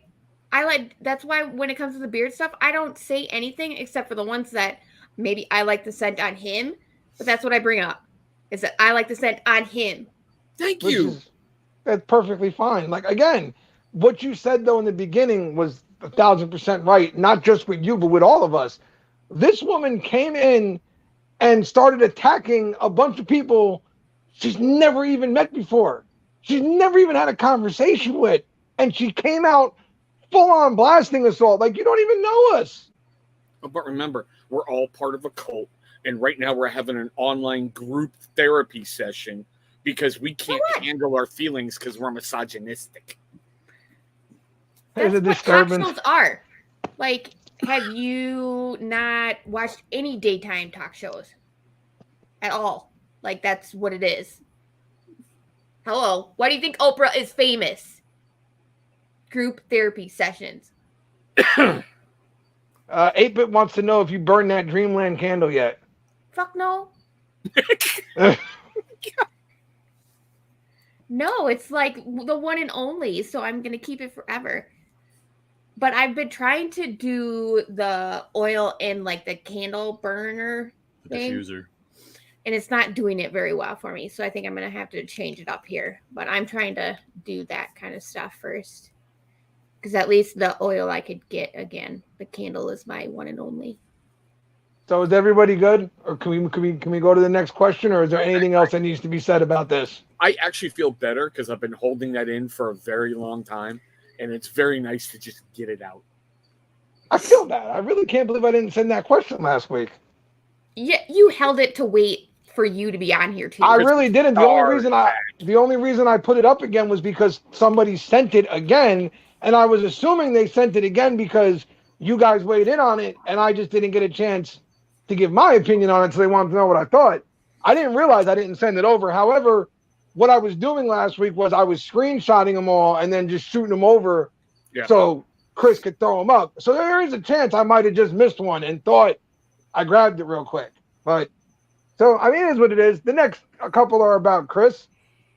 that's why when it comes to the beard stuff, I don't say anything except for the ones that maybe I like the scent on him. But that's what I bring up is that I like the scent on him. Thank you. That's perfectly fine. Again, what you said though in the beginning was 1,000% right. Not just with you, but with all of us. This woman came in and started attacking a bunch of people she's never even met before. She's never even had a conversation with. And she came out full on blasting us all. You don't even know us. But remember, we're all part of a cult. And right now we're having an online group therapy session because we can't handle our feelings because we're misogynistic. There's a That's disturbance. what talk shows are. Have you not watched any daytime talk shows at all? That's what it is. Hello. Why do you think Oprah is famous? Group therapy sessions. 8-Bit wants to know if you burned that Dreamland candle yet. Fuck no. No, it's the one and only, so I'm going to keep it forever. But I've been trying to do the oil in the candle burner thing. Diffuser. And it's not doing it very well for me. So I think I'm going to have to change it up here. But I'm trying to do that kind of stuff first. Because at least the oil I could get again. The candle is my one and only. So is everybody good? Or can we go to the next question? Or is there anything else that needs to be said about this? I actually feel better because I've been holding that in for a very long time. And it's very nice to just get it out. I feel that. I really can't believe I didn't send that question last week. Yeah, you held it to wait for you to be on here too. I really didn't. The only reason I put it up again was because somebody sent it again, And I was assuming they sent it again because you guys weighed in on it, and I just didn't get a chance to give my opinion on it, so they wanted to know what I thought. I didn't realize I didn't send it over. However, what I was doing last week was I was screenshotting them all and then just shooting them over so Chris could throw them up. So there is a chance I might have just missed one and thought I grabbed it real quick. But so, I mean, it is what it is. The next couple are about Chris.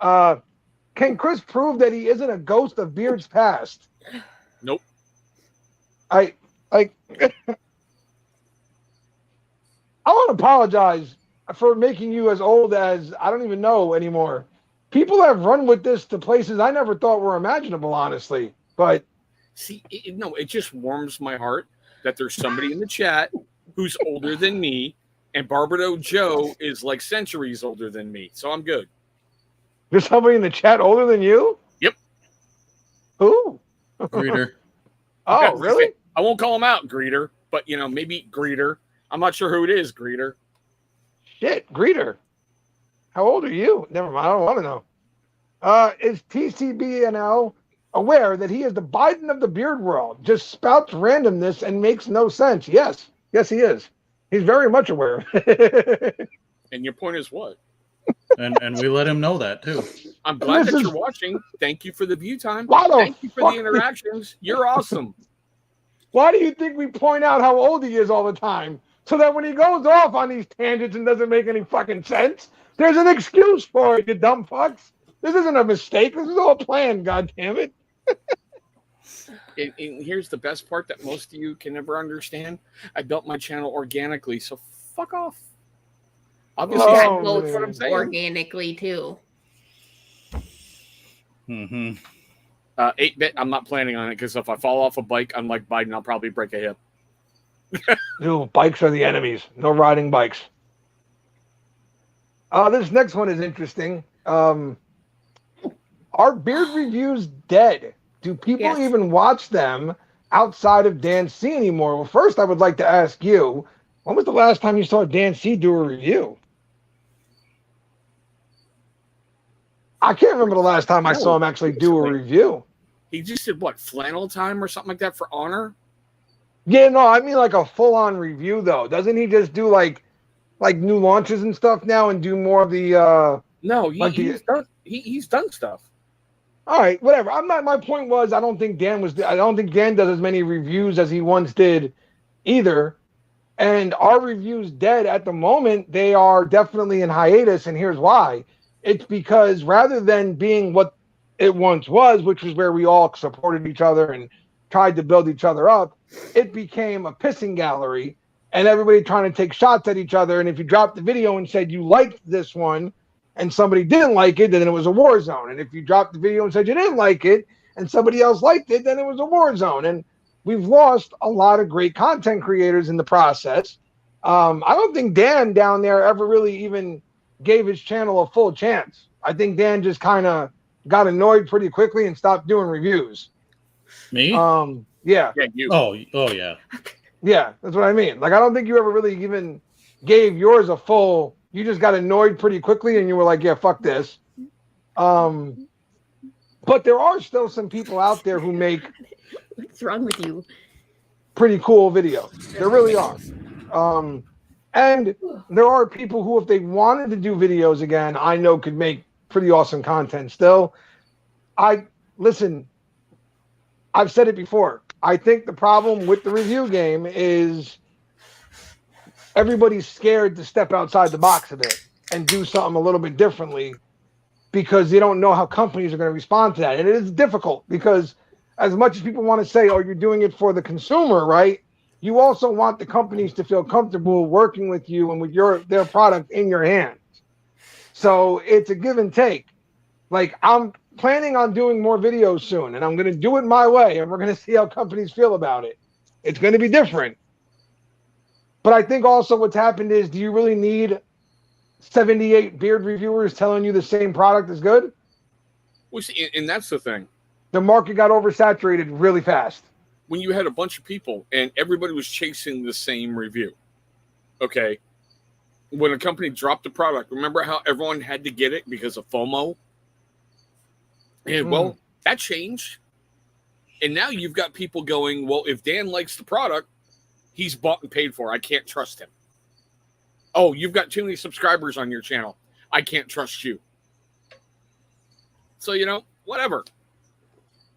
Can Chris prove that he isn't a ghost of Beard's past? Nope. I want to apologize for making you as old as I don't even know anymore. People have run with this to places I never thought were imaginable, honestly. But see, it just warms my heart that there's somebody in the chat who's older than me, and Barbados Joe is like centuries older than me, so I'm good. There's somebody in the chat older than you? Yep. Who? Greeter. Oh, really? I won't call him out, Greeter, but maybe Greeter. I'm not sure who it is, Greeter. Shit, Greeter. How old are you? Never mind, I don't want to know. Is TCBNL aware that he is the Biden of the beard world? Just spouts randomness and makes no sense. Yes, he is. He's very much aware. And your point is what? And we let him know that too. I'm glad that you're watching. Thank you for the view time. Thank you for the interactions. You're awesome. Why do you think we point out how old he is all the time? So that when he goes off on these tangents and doesn't make any fucking sense, there's an excuse for it, you dumb fucks. This isn't a mistake. This is all planned, goddammit. And here's the best part that most of you can never understand. I built my channel organically, so fuck off. Obviously, That that's goes what I'm saying. organically too. Mm-hmm. 8-bit, I'm not planning on it because if I fall off a bike, unlike Biden, I'll probably break a hip. Dude, bikes are the enemies. No riding bikes. This next one is interesting. Are beard reviews dead? Do people even watch them outside of Dan C anymore? Well, first, I would like to ask you, when was the last time you saw Dan C do a review? I can't remember the last time I saw him actually do a review. He just did what, flannel time or something like that for Honor? Yeah, no, I mean like a full-on review though. Doesn't he just do like new launches and stuff now and do more of the No, he's done stuff. All right, whatever. My point was I don't think Dan does as many reviews as he once did either. And our reviews dead at the moment. They are definitely in hiatus, and here's why. It's because rather than being what it once was, which was where we all supported each other and tried to build each other up, it became a pissing gallery and everybody trying to take shots at each other. And if you dropped the video and said you liked this one and somebody didn't like it, then it was a war zone. And if you dropped the video and said you didn't like it and somebody else liked it, then it was a war zone. And we've lost a lot of great content creators in the process. I don't think Dan down there ever really even gave his channel a full chance. I think Dan just kind of got annoyed pretty quickly and stopped doing reviews. Me? Yeah. Yeah, you. Oh yeah. Yeah, that's what I mean. Like, I don't think you ever really even gave yours a full. You just got annoyed pretty quickly and you were like, yeah, fuck this. But there are still some people out there who make What's wrong with you? pretty cool videos. There really are. And there are people who, if they wanted to do videos again, I know could make pretty awesome content still. Listen, I've said it before. I think the problem with the review game is everybody's scared to step outside the box a bit and do something a little bit differently because they don't know how companies are going to respond to that. And it is difficult because as much as people want to say, oh, you're doing it for the consumer, right? You also want the companies to feel comfortable working with you and with their product in your hands. So it's a give and take. Like, I'm planning on doing more videos soon, and I'm going to do it my way, and we're going to see how companies feel about it. It's going to be different. But I think also what's happened is, do you really need 78 beard reviewers telling you the same product is good? Well, see, and that's the thing. The market got oversaturated really fast. When you had a bunch of people and everybody was chasing the same review, okay? When a company dropped the product, remember how everyone had to get it because of FOMO? And well, that changed. And now you've got people going, well, if Dan likes the product, he's bought and paid for. I can't trust him. Oh, you've got too many subscribers on your channel. I can't trust you. So, whatever.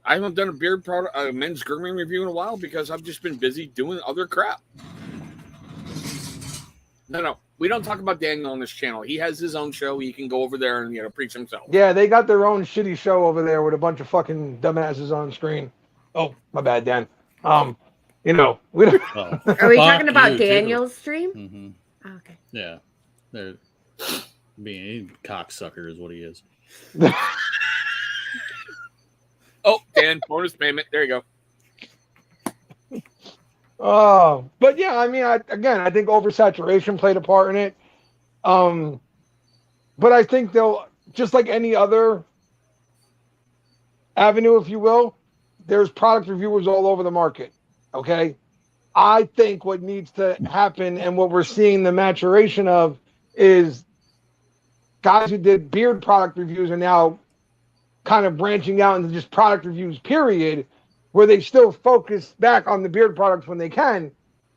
I haven't done a beard product, a men's grooming review in a while because I've just been busy doing other crap. No. We don't talk about Daniel on this channel. He has his own show. He can go over there and, preach himself. Yeah, they got their own shitty show over there with a bunch of fucking dumbasses on screen. Oh, my bad, Dan. We don't. Are we talking about Daniel's stream? Mm-hmm. Oh, okay. Yeah. They're being a cocksucker is what he is. Oh, Dan, bonus payment. There you go. Oh, but yeah, I mean, I think oversaturation played a part in it. But I think they'll, just like any other avenue, if you will, there's product reviewers all over the market. Okay. I think what needs to happen and what we're seeing the maturation of is guys who did beard product reviews are now kind of branching out into just product reviews, period, where they still focus back on the beard products when they can,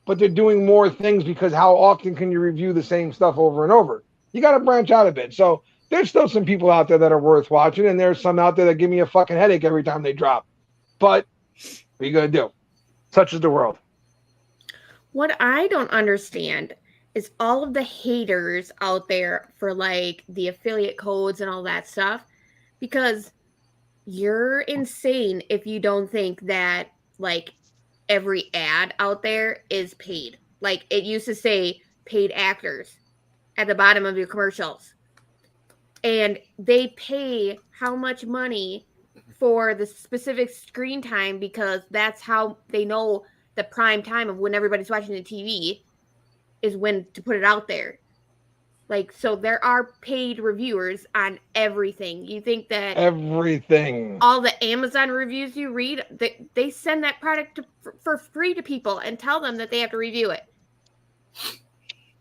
but they're doing more things because how often can you review the same stuff over and over? You got to branch out a bit. So there's still some people out there that are worth watching, and there's some out there that give me a fucking headache every time they drop. But what are you going to do? Such is the world. What I don't understand is all of the haters out there for like the affiliate codes and all that stuff, because you're insane if you don't think that like every ad out there is paid. Like it used to say paid actors at the bottom of your commercials. And they pay how much money for the specific screen time because that's how they know the prime time of when everybody's watching the TV is when to put it out there. Like, so there are paid reviewers on everything. You think that everything, all the Amazon reviews you read, they send that product for free to people and tell them that they have to review it.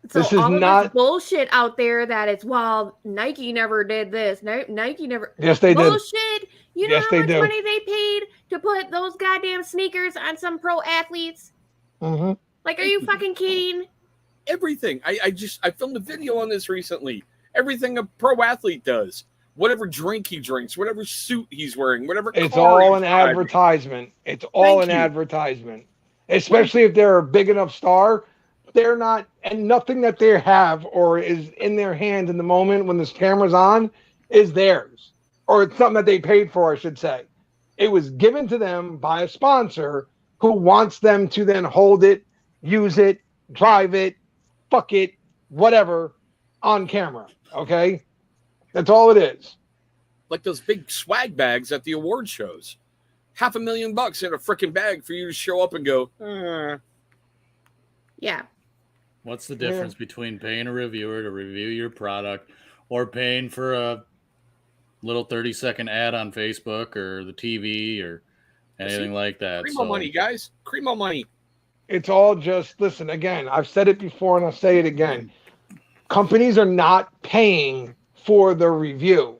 So this is all not of this bullshit out there that it's, well, Nike never did this. Nike never. Yes, they bullshit. did. You know yes, how much do. money they paid to put those goddamn sneakers on some pro athletes? Mm-hmm. Like, are you fucking kidding? Everything. I filmed a video on this recently. Everything a pro athlete does. Whatever drink he drinks, whatever suit he's wearing, whatever. It's all an advertisement. It's all an advertisement. Especially if they're a big enough star. They're not, and nothing that they have or is in their hands in the moment when this camera's on is theirs. Or it's something that they paid for, I should say. It was given to them by a sponsor who wants them to then hold it, use it, drive it, fuck it, whatever, on camera. Okay? That's all it is. Like those big swag bags at the award shows. $500,000 in a freaking bag for you to show up and go, Yeah. What's the difference between paying a reviewer to review your product or paying for a little 30-second ad on Facebook or the TV or anything like that? Cream money, guys. Cream money. It's all just, listen, again, I've said it before and I'll say it again. Companies are not paying for the review.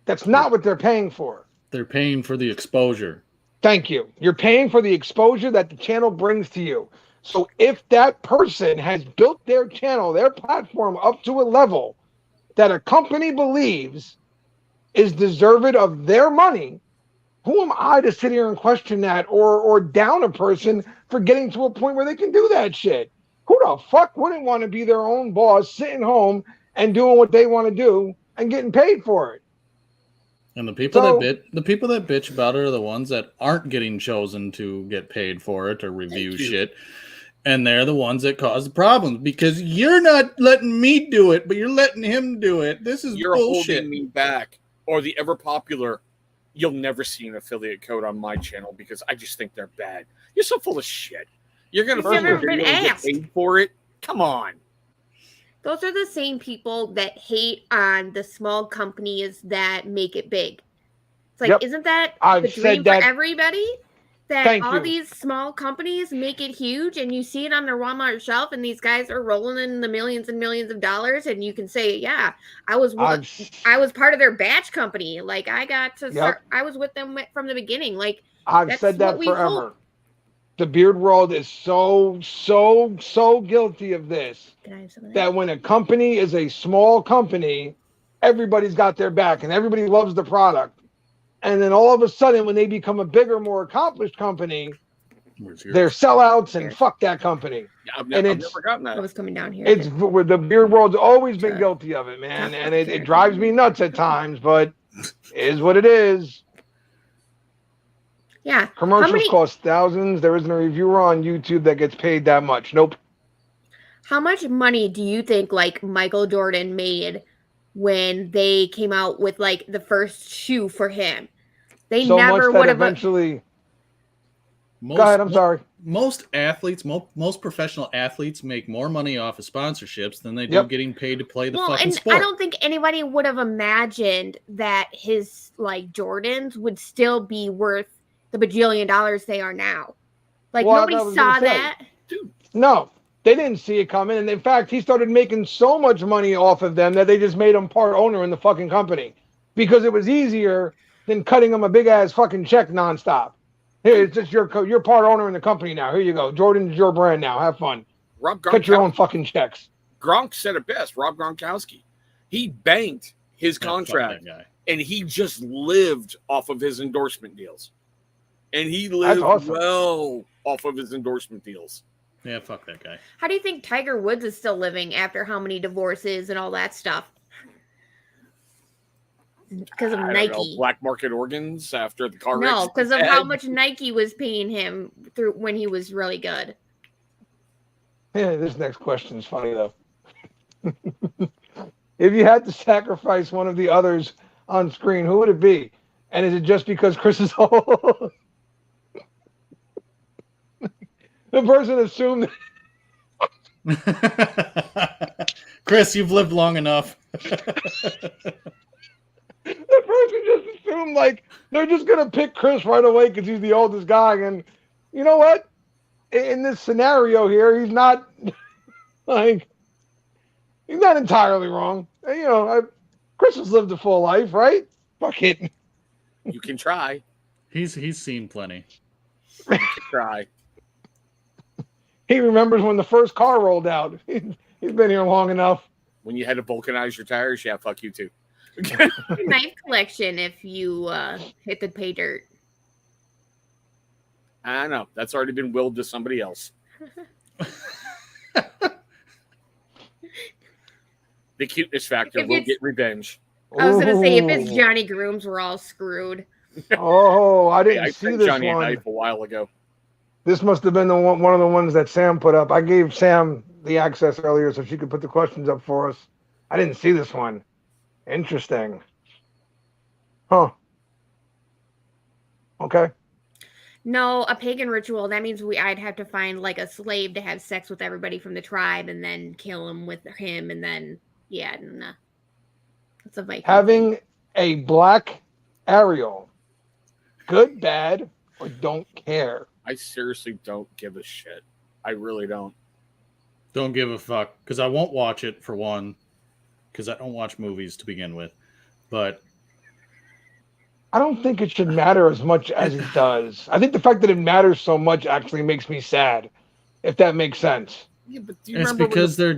That's not what they're paying for. They're paying for the exposure. Thank you. You're paying for the exposure that the channel brings to you. So if that person has built their channel, their platform up to a level that a company believes is deserving of their money, who am I to sit here and question that or down a person for getting to a point where they can do that shit? Who the fuck wouldn't want to be their own boss, sitting home and doing what they want to do and getting paid for it? And the people that bitch about it are the ones that aren't getting chosen to get paid for it or review shit. And they're the ones that cause the problems because you're not letting me do it, but you're letting him do it. This is you're bullshit. Holding me back. Or the ever popular, you'll never see an affiliate code on my channel because I just think they're bad. You're so full of shit. You're going to get paid for it? Come on. Those are the same people that hate on the small companies that make it big. It's like, isn't that the dream for everybody? That all these small companies make it huge and you see it on their Walmart shelf and these guys are rolling in the millions and millions of dollars and you can say, yeah, I was part of their batch company. Like I got to start, I was with them from the beginning. Like I've That's said that what we forever. hope. The beard world is so guilty of this Can I have some of that when a company is a small company, everybody's got their back and everybody loves the product. And then all of a sudden, when they become a bigger, more accomplished company, they're sellouts and fuck that company. Yeah, I've And never gotten I that. was coming down here. It's the beer world's always been guilty of it, man, Talk and about it the drives me nuts at times, but it is what it is. Yeah. Commercials cost thousands. There isn't a reviewer on YouTube that gets paid that much. Nope. How much money do you think like Michael Jordan made when they came out with like the first shoe for him? They So never much that would have eventually. Go ahead. I'm sorry. Most athletes, most professional athletes, make more money off of sponsorships than they do getting paid to play the fucking sport. I don't think anybody would have imagined that his like Jordans would still be worth the bajillion dollars they are now. Like nobody saw that. Dude. No, they didn't see it coming, and in fact, he started making so much money off of them that they just made him part owner in the fucking company because it was easier than cutting him a big ass fucking check nonstop. Here, it's just you're part owner in the company now. Here you go. Jordan's your brand now. Have fun. Cut your own fucking checks. Gronk said it best. Rob Gronkowski. He banked his contract, and he just lived off of his endorsement deals. And he lived well off of his endorsement deals. Yeah, fuck that guy. How do you think Tiger Woods is still living after how many divorces and all that stuff? Because of Nike. Black market organs after the car wreck. No, because of how much Nike was paying him through when he was really good. Yeah, this next question is funny though. If you had to sacrifice one of the others on screen, who would it be? And is it just because Chris is old? The person assumed. Chris, you've lived long enough. The person just assumed like they're just gonna pick Chris right away because he's the oldest guy, and you know what? In this scenario here, he's not like he's not entirely wrong. You know, Chris has lived a full life, right? Fuck it. You can try. He's seen plenty. You can try. He remembers when the first car rolled out. He's been here long enough. When you had to vulcanize your tires, yeah, fuck you too. Knife collection if you hit the pay dirt. I know. That's already been willed to somebody else. The cuteness factor will get revenge. I was going to say, if it's Johnny Grooms, we're all screwed. Oh, I didn't see this Johnny one. a knife a while ago. This must have been one of the ones that Sam put up. I gave Sam the access earlier so she could put the questions up for us. I didn't see this one. Interesting. Huh. Okay. No, a pagan ritual. That means I'd have to find like a slave to have sex with everybody from the tribe and then kill him with him and then nah. That's a Viking. Having a black Ariel, good, bad, or don't care. I seriously don't give a shit. I really don't. Don't give a fuck because I won't watch it for one. Because I don't watch movies to begin with, but I don't think it should matter as much as it does. I think the fact that it matters so much actually makes me sad, if that makes sense. Yeah, but do you it's remember because the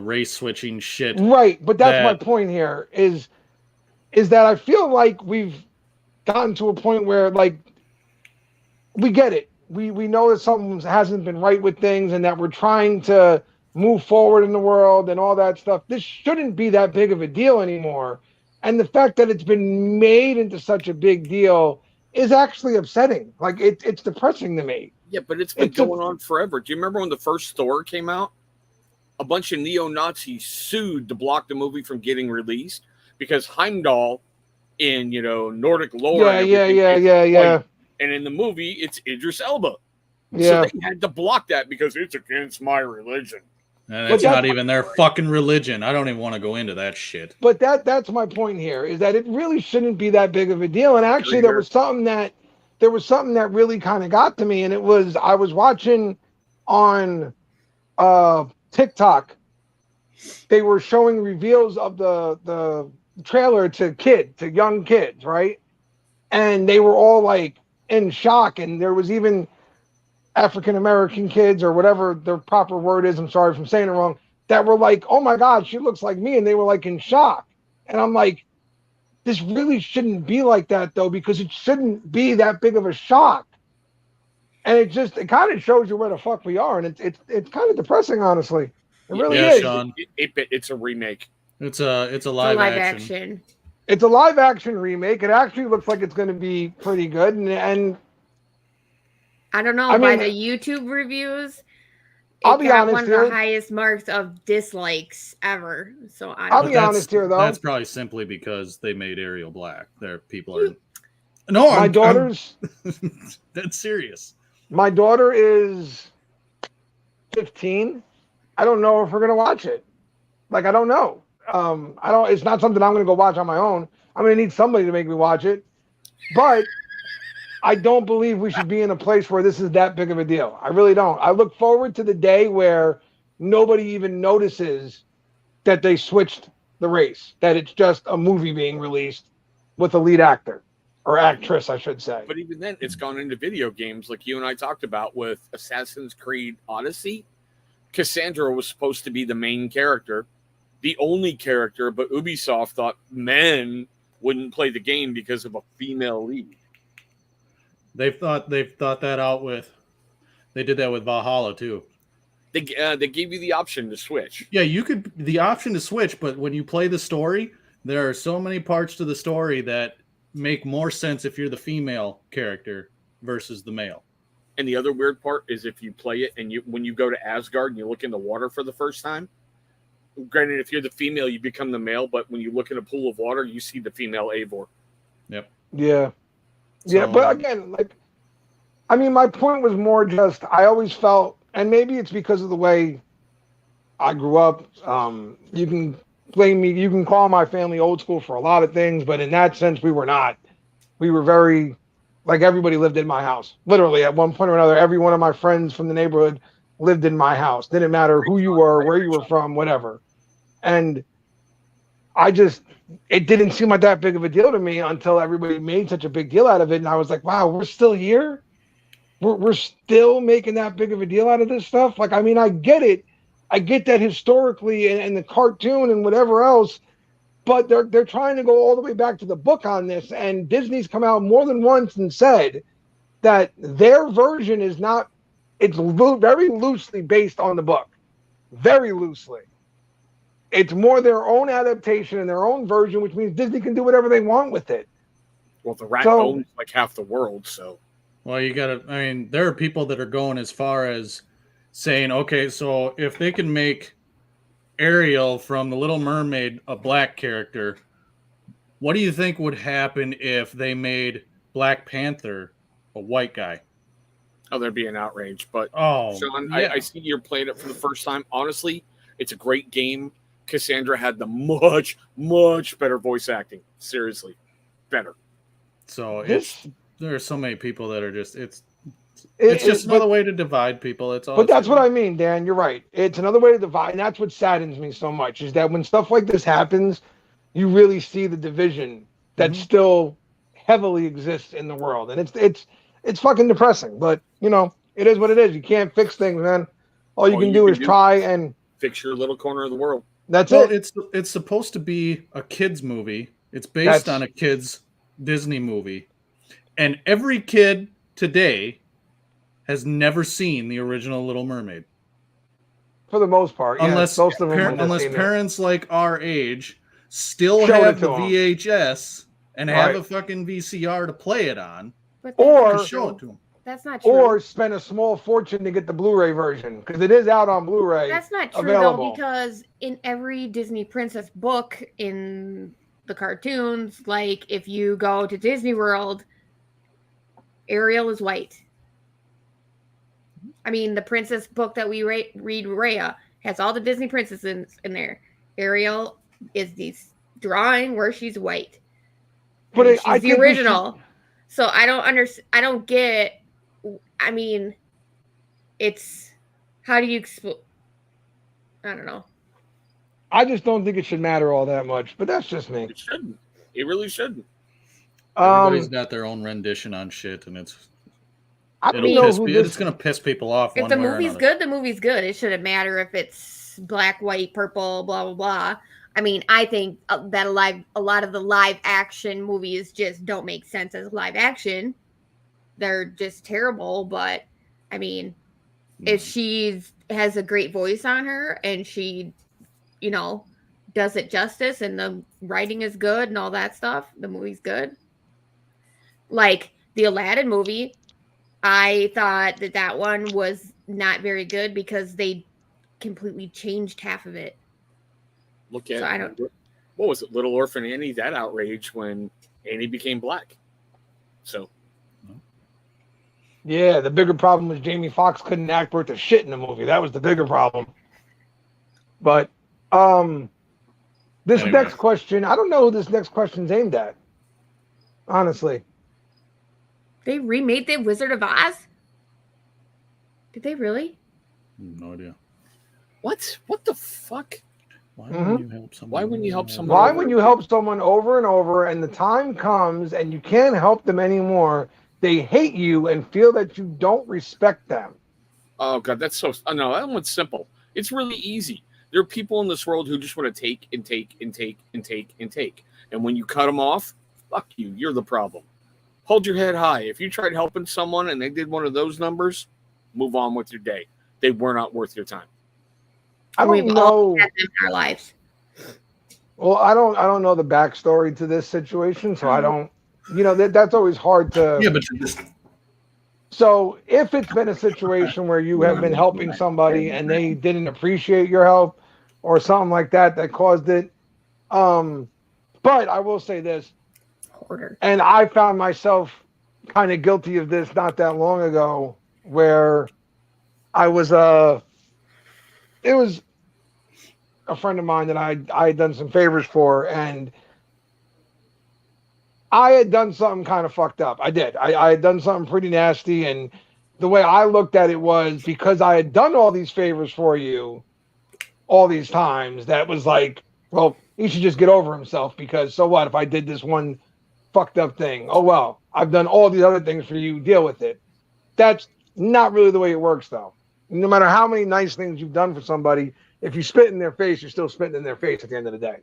race switching shit. Right, but that's my point here is that I feel like we've gotten to a point where like we get it. We know that something hasn't been right with things and that we're trying to move forward in the world and all that stuff. This shouldn't be that big of a deal anymore. And the fact that it's been made into such a big deal is actually upsetting. Like it's depressing to me. Yeah, but it's been going on forever. Do you remember when the first Thor came out? A bunch of neo-Nazis sued to block the movie from getting released because Heimdall in, Nordic lore. Yeah. And in the movie, it's Idris Elba. Yeah. So they had to block that because it's against my religion. That's not even their fucking religion. I don't even want to go into that shit. But that's my point here, is that it really shouldn't be that big of a deal. And actually, there was something that really kind of got to me, and it was I was watching on TikTok. They were showing reveals of the trailer to young kids, right? and they were all like in shock. And there was even African American kids or whatever the proper word is. I'm sorry if I'm saying it wrong. That were like, "Oh my God, she looks like me," and they were like in shock. And I'm like, this really shouldn't be like that though, because it shouldn't be that big of a shock. And it kind of shows you where the fuck we are, and it's kind of depressing, honestly. It really Yeah, is. Sean. It's a remake. It's a It's a live live action. action. It's a live action remake. It actually looks like it's going to be pretty good, and I don't know. I By mean, the YouTube reviews, I'll it be got honest one of here. the highest marks of dislikes ever. So I'll be honest here, though. That's probably simply because they made Ariel black. There, people are. No, My daughter's. That's serious. My daughter is 15. I don't know if we're gonna watch it. Like, I don't know. I don't. It's not something I'm gonna go watch on my own. I'm gonna need somebody to make me watch it. But I don't believe we should be in a place where this is that big of a deal. I really don't. I look forward to the day where nobody even notices that they switched the race, that it's just a movie being released with a lead actor or actress, I should say. But even then, it's gone into video games like you and I talked about with Assassin's Creed Odyssey. Cassandra was supposed to be the main character, the only character, but Ubisoft thought men wouldn't play the game because of a female lead. They've thought that out with. They did that with Valhalla too. They gave you the option to switch. Yeah, you could the option to switch, but when you play the story, there are so many parts to the story that make more sense if you're the female character versus the male. And the other weird part is if you play it and when you go to Asgard and you look in the water for the first time, granted, if you're the female, you become the male, but when you look in a pool of water, you see the female Eivor. Yep. Yeah. Yeah, but again, like, I mean, my point was more just I always felt, and maybe it's because of the way I grew up. You can blame me, you can call my family old school for a lot of things, but in that sense, we were not. We were very, like, everybody lived in my house. Literally, at one point or another, every one of my friends from the neighborhood lived in my house. Didn't matter who you were, where you were from, whatever. And it didn't seem like that big of a deal to me until everybody made such a big deal out of it. And I was like, wow, we're still here? We're still making that big of a deal out of this stuff? Like, I mean, I get it. I get that historically and the cartoon and whatever else, but they're trying to go all the way back to the book on this. And Disney's come out more than once and said that their version is not, it's very loosely based on the book. Very loosely. It's more their own adaptation and their own version, which means Disney can do whatever they want with it. Well, the rat owns like half the world, so. Well, you gotta, I mean, there are people that are going as far as saying, okay, so if they can make Ariel from The Little Mermaid a black character, what do you think would happen if they made Black Panther a white guy? Oh, there'd be an outrage. But, Sean, yeah. I see you're playing it for the first time. Honestly, it's a great game. Cassandra had the much, much better voice acting. Seriously, better. So there are so many people that are just it's just another way to divide people. It's all. But that's what I mean, Dan. You're right. It's another way to divide, and that's what saddens me so much is that when stuff like this happens, you really see the division that still heavily exists in the world, and it's fucking depressing. But you know, it is what it is. You can't fix things, man. All you can do is try and fix your little corner of the world. That's it. It's supposed to be a kids movie. It's based on a kids Disney movie, and every kid today has never seen the original Little Mermaid. For the most part, unless parents like our age still have the VHS and have a fucking VCR to play it on, or show it to them. That's not true. Or spend a small fortune to get the Blu-ray version because it is out on Blu-ray. That's not true available. Though, because in every Disney princess book, in the cartoons, like if you go to Disney World, Ariel is white. I mean, the princess book that we read, Raya, has all the Disney princesses in there. Ariel is the drawing where she's white, but she's the original. So I don't understand. I don't get. I mean, it's how do you explain? I don't know. I just don't think it should matter all that much, but that's just me. It shouldn't. It really shouldn't. Everybody's got their own rendition on shit, and I don't know who this. It's gonna piss people off. If One the way or movie's another. good, the movie's good. It shouldn't matter if it's black, white, purple, blah blah blah. I mean, I think that a lot of the live action movies just don't make sense as live action. They're just terrible. But I mean, if she has a great voice on her and she, you know, does it justice and the writing is good and all that stuff, the movie's good. Like the Aladdin movie, I thought that one was not very good because they completely changed half of it. Look at So I don't. What was it, Little Orphan Annie? That outrage when Annie became black. So Yeah, the bigger problem was Jamie Foxx couldn't act worth a shit in the movie. That was the bigger problem. But this next question, I don't know who this next question's aimed at. Honestly. They remade The Wizard of Oz? Did they really? No idea. what? What the fuck? Why wouldn't you help someone? Why wouldn't you help someone? Why would you help someone over and over and the time comes and you can't help them anymore? They hate you and feel that you don't respect them. Oh god, that's so. Oh, no, that one's simple. It's really easy. There are people in this world who just want to take and take and take and take and take. And when you cut them off, fuck you. You're the problem. Hold your head high. If you tried helping someone and they did one of those numbers, move on with your day. They were not worth your time. I don't know. Had them in our lives. Well, I don't know the backstory to this situation, so I don't. You know that's always hard to. Yeah, but you just. So if it's been a situation where you have been helping somebody and they didn't appreciate your help or something like that caused it, but I will say this, and I found myself kind of guilty of this not that long ago, where I was it was a friend of mine that I had done some favors for, and I had done something kind of fucked up. I did. I had done something pretty nasty, and the way I looked at it was because I had done all these favors for you all these times, that was like, well, he should just get over himself, because so what if I did this one fucked up thing? Oh, well, I've done all these other things for you. Deal with it. That's not really the way it works, though. No matter how many nice things you've done for somebody, if you spit in their face, you're still spitting in their face at the end of the day.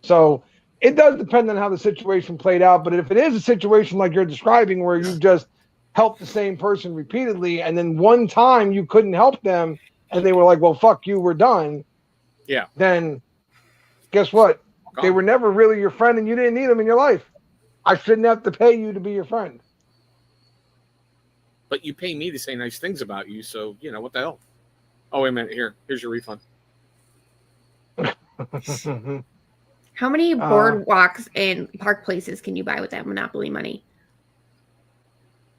So it does depend on how the situation played out. But if it is a situation like you're describing where you just helped the same person repeatedly and then one time you couldn't help them and they were like, well, fuck you, we're done. Yeah. Then guess what? They were never really your friend and you didn't need them in your life. I shouldn't have to pay you to be your friend. But you pay me to say nice things about you, so, you know, what the hell? Oh, wait a minute. Here's your refund. How many boardwalks and park places can you buy with that Monopoly money?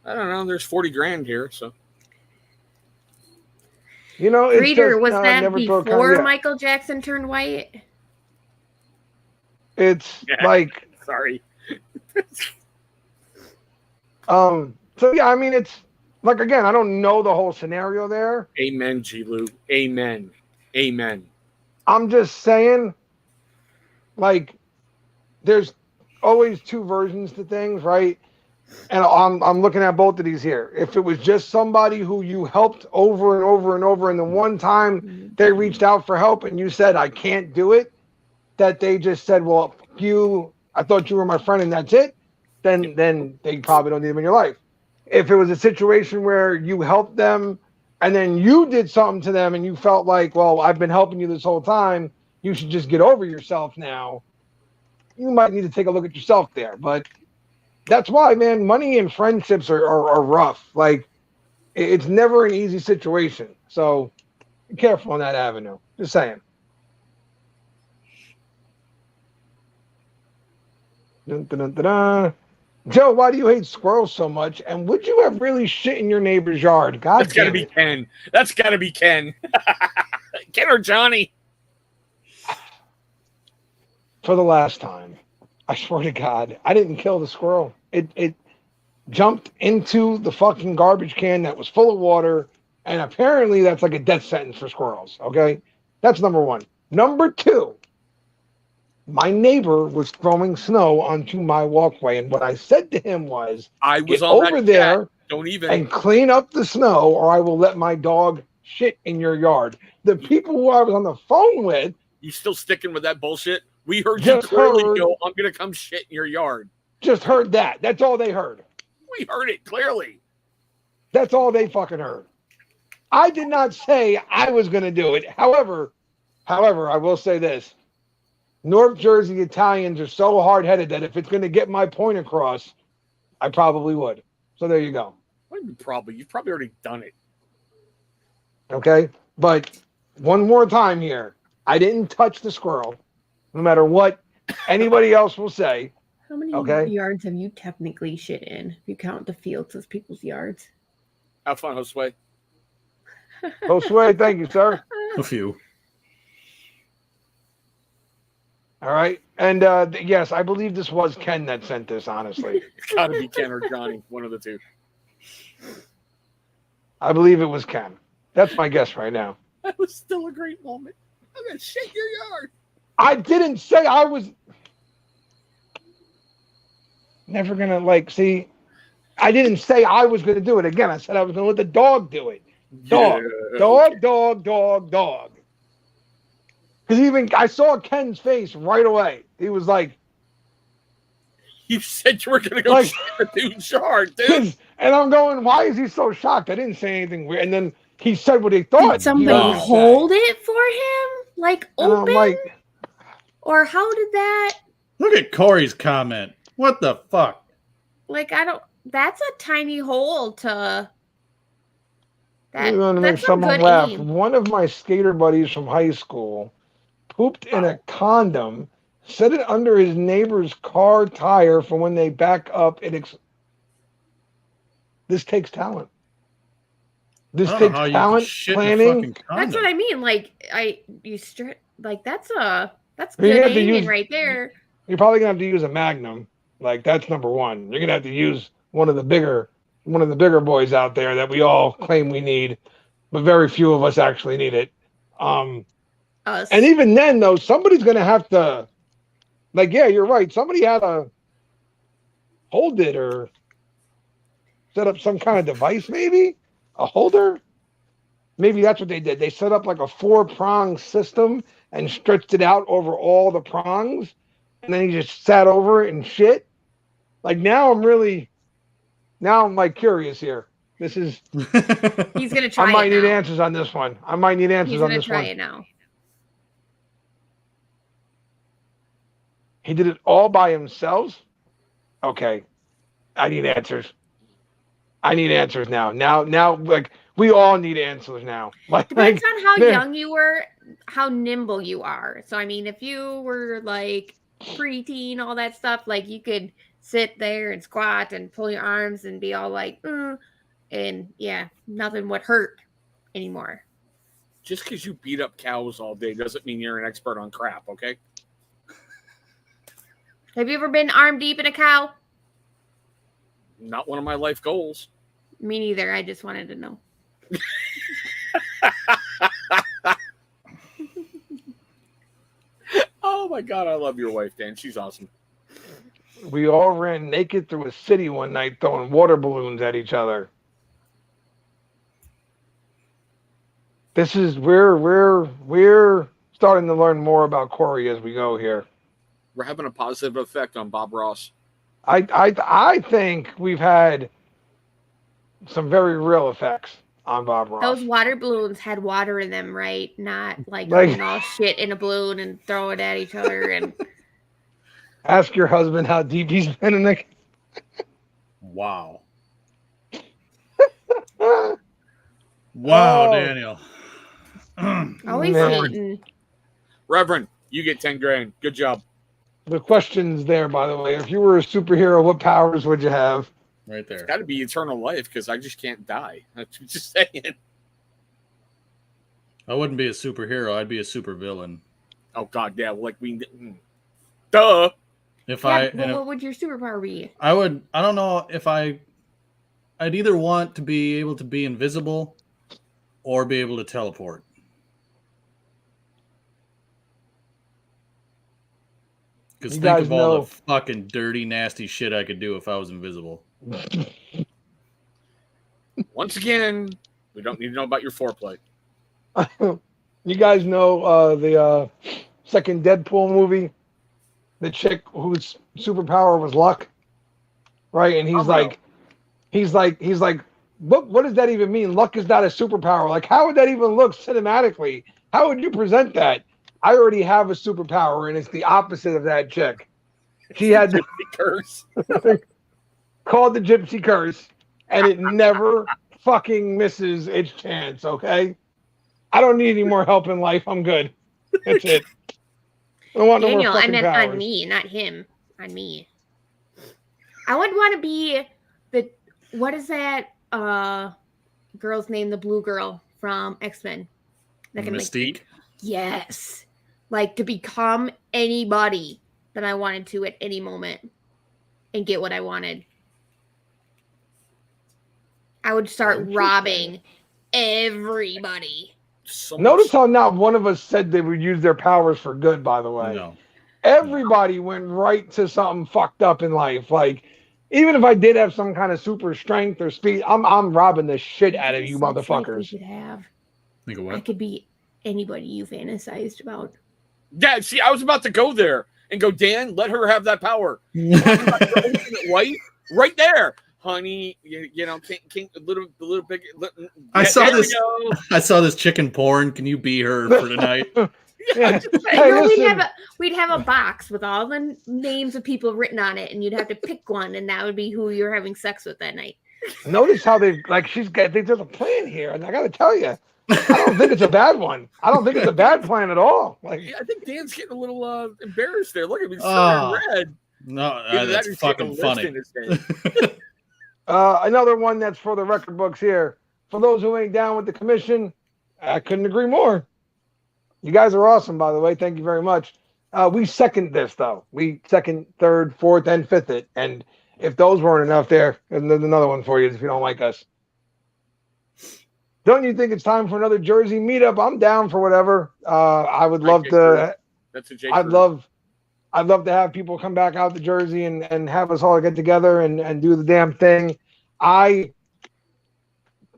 I don't know. There's 40 grand here, so. You know, it's Reader, just, was that before yeah. Michael Jackson turned white? It's like. Sorry. So yeah, I mean, it's like, again, I don't know the whole scenario there. Amen, G-Lou. Amen. Amen. I'm just saying, like, there's always two versions to things, right? And I'm looking at both of these here. If it was just somebody who you helped over and over and over, and the one time they reached out for help and you said, I can't do it, that they just said, well, I thought you were my friend and that's it, then they probably don't need them in your life. If it was a situation where you helped them and then you did something to them and you felt like, well, I've been helping you this whole time, you should just get over yourself now, you might need to take a look at yourself there. But that's why, man, money and friendships are rough. Like, it's never an easy situation. So be careful on that avenue. Just saying. Dun, dun, dun, dun, dun. Joe, why do you hate squirrels so much? And would you have really shit in your neighbor's yard? God, that's got to be Ken. That's got to be Ken. Ken or Johnny. For the last time, I swear to God, I didn't kill the squirrel. It jumped into the fucking garbage can that was full of water, and apparently that's like a death sentence for squirrels. Okay, that's number one. Number two, my neighbor was throwing snow onto my walkway, and what I said to him was, I was "Get on over that there chat. Don't even. and clean up the snow, or I will let my dog shit in your yard." The people who I was on the phone with You still sticking with that bullshit? We heard you just clearly heard go, I'm going to come shit in your yard. that. That's all they heard. We heard it clearly. That's all they fucking heard. I did not say I was going to do it. However, I will say this. North Jersey Italians are so hard-headed that if it's going to get my point across, I probably would. So there you go. You've probably already done it. Okay? But one more time here. I didn't touch the squirrel, no matter what anybody else will say. How many Okay. yards have you technically shit in? If you count the fields as people's yards. Have fun, Josue. Josue, thank you, sir. A few. All right. And yes, I believe this was Ken that sent this, honestly. It's got to be Ken or Johnny, one of the two. I believe it was Ken. That's my guess right now. That was still a great moment. I'm going to shit your yard. I didn't say I was never going to, see, I didn't say I was going to do it. Again, I said I was going to let the dog do it. Dog. Yeah, Dog, okay. dog. Because even I saw Ken's face right away. He was like, You said you were going to go shit the dude's yard, dude. and I'm going, why is he so shocked? I didn't say anything weird. And then he said what he thought. Did somebody hold it for him? Like and open? I'm like, or how did that? Look at Corey's comment. What the fuck? Like, I don't. That's a tiny hole to. I'm going to make That's some someone good laugh. aim. One of my skater buddies from high school pooped in a condom, set it under his neighbor's car tire for when they back up. This takes talent. This I don't know takes how you talent, could shit in a planning. fucking condom. That's what I mean. Like that's You're good gonna have to aiming use- right there. You're probably gonna have to use a Magnum. Like that's number one. You're gonna have to use one of the bigger boys out there that we all claim we need, but very few of us actually need it. Us. And even then, though, somebody's gonna have to. Like, yeah, you're right. Somebody had to hold it or set up some kind of device, maybe a holder. Maybe that's what they did. They set up like a 4-prong system and stretched it out over all the prongs, and then he just sat over it and shit. Like now I'm like curious here. This is He's gonna try. I might it need now. answers on this one. I might need answers He's on gonna this try one. it now. He did it all by himself. Okay, I need answers. I need answers now. Now, like we all need answers now. Depends on how there- young you were, how nimble you are. So I mean, if you were like preteen, all that stuff, like you could sit there and squat and pull your arms and be all like, and yeah, nothing would hurt anymore. Just because you beat up cows all day doesn't mean you're an expert on crap, okay? Have you ever been arm deep in a cow? Not one of my life goals. Me neither. I just wanted to know. Oh my God, I love your wife, Dan. She's awesome. We all ran naked through a city one night throwing water balloons at each other. This is we're starting to learn more about Corey as we go here. We're having a positive effect on Bob Ross. I think we've had some very real effects on Bob Ross. Those water balloons had water in them, right? Not like all shit in a balloon and throw it at each other. And ask your husband how deep he's been in the. Wow. Wow, Oh. Daniel. always Man. hating. Reverend, you get 10 grand. Good job. The question's there, by the way. If you were a superhero, what powers would you have? Right there. Got to be eternal life because I just can't die. That's just saying. I wouldn't be a superhero. I'd be a supervillain. Oh God, yeah. Like duh. If What would your superpower be? I don't know if I'd either want to be able to be invisible or be able to teleport. Because You think guys of all know- the fucking dirty, nasty shit I could do if I was invisible. Once again, we don't need to know about your foreplay. You guys know the second Deadpool movie? The chick whose superpower was luck, right? And he's like, look, what does that even mean? Luck is not a superpower. Like, how would that even look cinematically? How would you present that? I already have a superpower, and it's the opposite of that chick. She had the curse called the Gypsy Curse, and it never fucking misses its chance. Okay, I don't need any more help in life. I'm good. That's it. I don't want Daniel, no more I fucking meant powers. on me, not him. On me. I would want to be what is that girl's name? The blue girl from X-Men. That can Mystique? yes. Like to become anybody that I wanted to at any moment and get what I wanted. I would start robbing everybody. Notice how not one of us said they would use their powers for good, by the way. No. Everybody went right to something fucked up in life. Like, even if I did have some kind of super strength or speed, I'm robbing the shit out of you motherfuckers. We could have. Think of I what? could be anybody you fantasized about. Yeah, see, I was about to go there and go, Dan, let her have that power. Talking about your ultimate wife, right there. Honey, you know, a little bit. I saw there we this. go. I saw this chicken porn. Can you be her for tonight? Yeah. No, Hey, listen, we'd have a box with all the names of people written on it, and you'd have to pick one, and that would be who you're having sex with that night. notice how they like there's a plan here, and I gotta tell you, I don't think it's a bad one. I don't think it's a bad plan at all. Like, Yeah, I think Dan's getting a little embarrassed there. Look at me, Oh. red. No, Either that that's or he's fucking taking a lift funny. in his head. another one that's for the record books here. For those who ain't down with the commission, I couldn't agree more. You guys are awesome, by the way. Thank you very much. We second this, though. We second, third, fourth, and fifth it. And if those weren't enough there, there's another one for you if you don't like us. Don't you think it's time for another Jersey meetup? I'm down for whatever. I would love to. That's a J. I'd love to have people come back out to Jersey and have us all get together and do the damn thing. I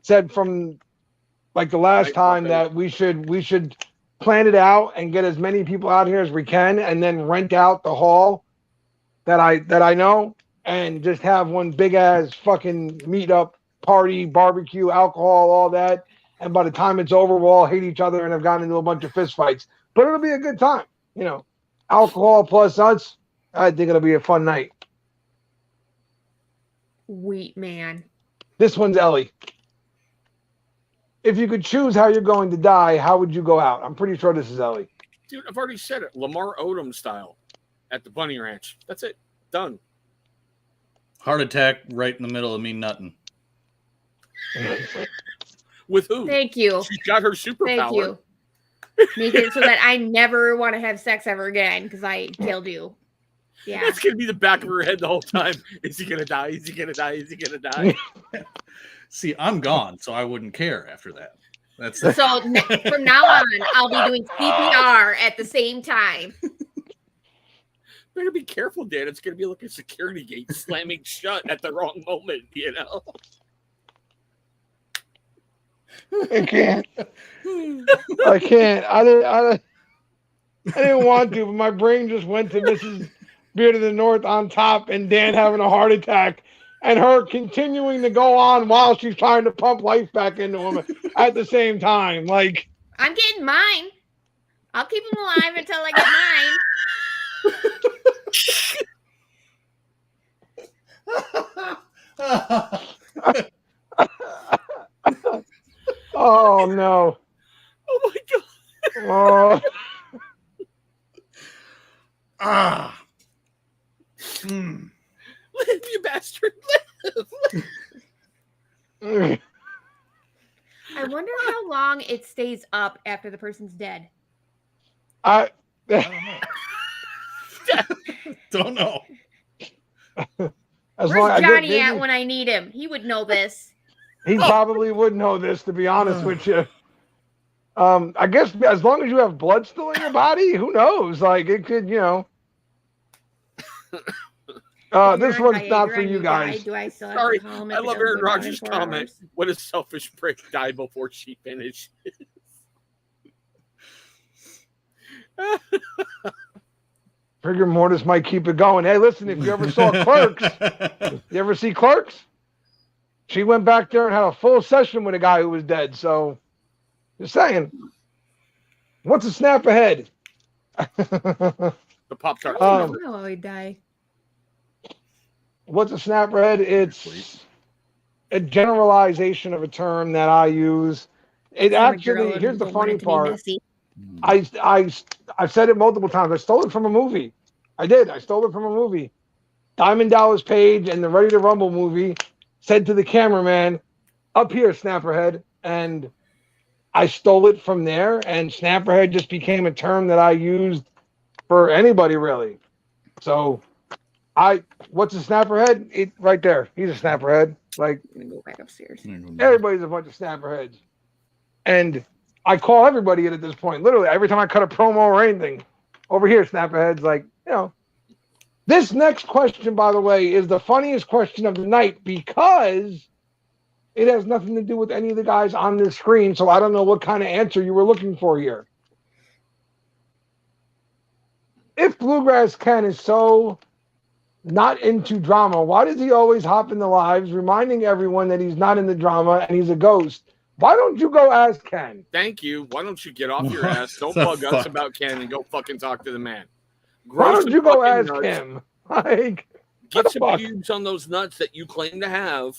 said from like the last time that we should plan it out and get as many people out here as we can, and then rent out the hall that I know, and just have one big ass fucking meetup party, barbecue, alcohol, all that. And by the time it's over, we'll all hate each other and have gotten into a bunch of fist fights. But it'll be a good time, you know. Alcohol plus us, I think it'll be a fun night. Wheat man. This one's Ellie. If you could choose how you're going to die, how would you go out? I'm pretty sure this is Ellie. Dude, I've already said it. Lamar Odom style at the Bunny Ranch. That's it. Done. Heart attack right in the middle of me nutting. With who? Thank you. She's got her superpower. Thank you. Make it so that I never want to have sex ever again because I killed you. Yeah. That's going to be the back of her head the whole time. Is he going to die? Is he going to die? Is he going to die? See, I'm gone, so I wouldn't care after that. That's So from now on, I'll be doing CPR at the same time. Better be careful, Dan. It's going to be like a security gate slamming shut at the wrong moment, you know? I can't. I can't. I didn't want to, but my brain just went to Mrs. Beard of the North on top and Dan having a heart attack and her continuing to go on while she's trying to pump life back into him at the same time. Like, I'm getting mine. I'll keep him alive until I get mine. oh no. Oh, my God. Oh. Live, you bastard. Live. I wonder how long it stays up after the person's dead. I don't know. as Where's long, Johnny at when I need him? He would know this. he probably would know this, to be honest with you. I guess as long as you have blood still in your body, who knows? Like, it could, you know. This one's not for you guys. Do I still have Sorry, to call him I if it love doesn't Aaron go down in Rodgers' 4 comment. hours? What a selfish prick died before she finished. Rigor mortis might keep it going. Hey, listen, if you ever saw Clerks, you ever see Clerks? She went back there and had a full session with a guy who was dead. So, just saying. What's a snap ahead? The Pop-Tart. I don't know how he'd die. What's a snapperhead? It's a generalization of a term that I use. It From a girl actually, and here's the don't want funny it to be part. messy. I've said it multiple times. I stole it from a movie. I did. I stole it from a movie. Diamond Dallas Page and the Ready to Rumble movie said to the cameraman, "Up here, snapperhead," and I stole it from there. And snapperhead just became a term that I used for anybody really. So, what's a snapperhead? It right there. He's a snapperhead. Like I'm gonna go back upstairs. everybody's a bunch of snapperheads, and I call everybody it at this point. Literally, every time I cut a promo or anything, over here, snapperheads. Like, you know. This next question, by the way, is the funniest question of the night because it has nothing to do with any of the guys on this screen. So I don't know what kind of answer you were looking for here. If Bluegrass Ken is so not into drama, why does he always hop in the lives, reminding everyone that he's not in the drama and he's a ghost? Why don't you go ask Ken? Thank you. Why don't you get off your What ass? Don't the bug us fuck? about Ken and go fucking talk to the man. Why Grow don't some you go fucking ask nuts. him? Like, Get what some the fuck? pubes on those nuts that you claim to have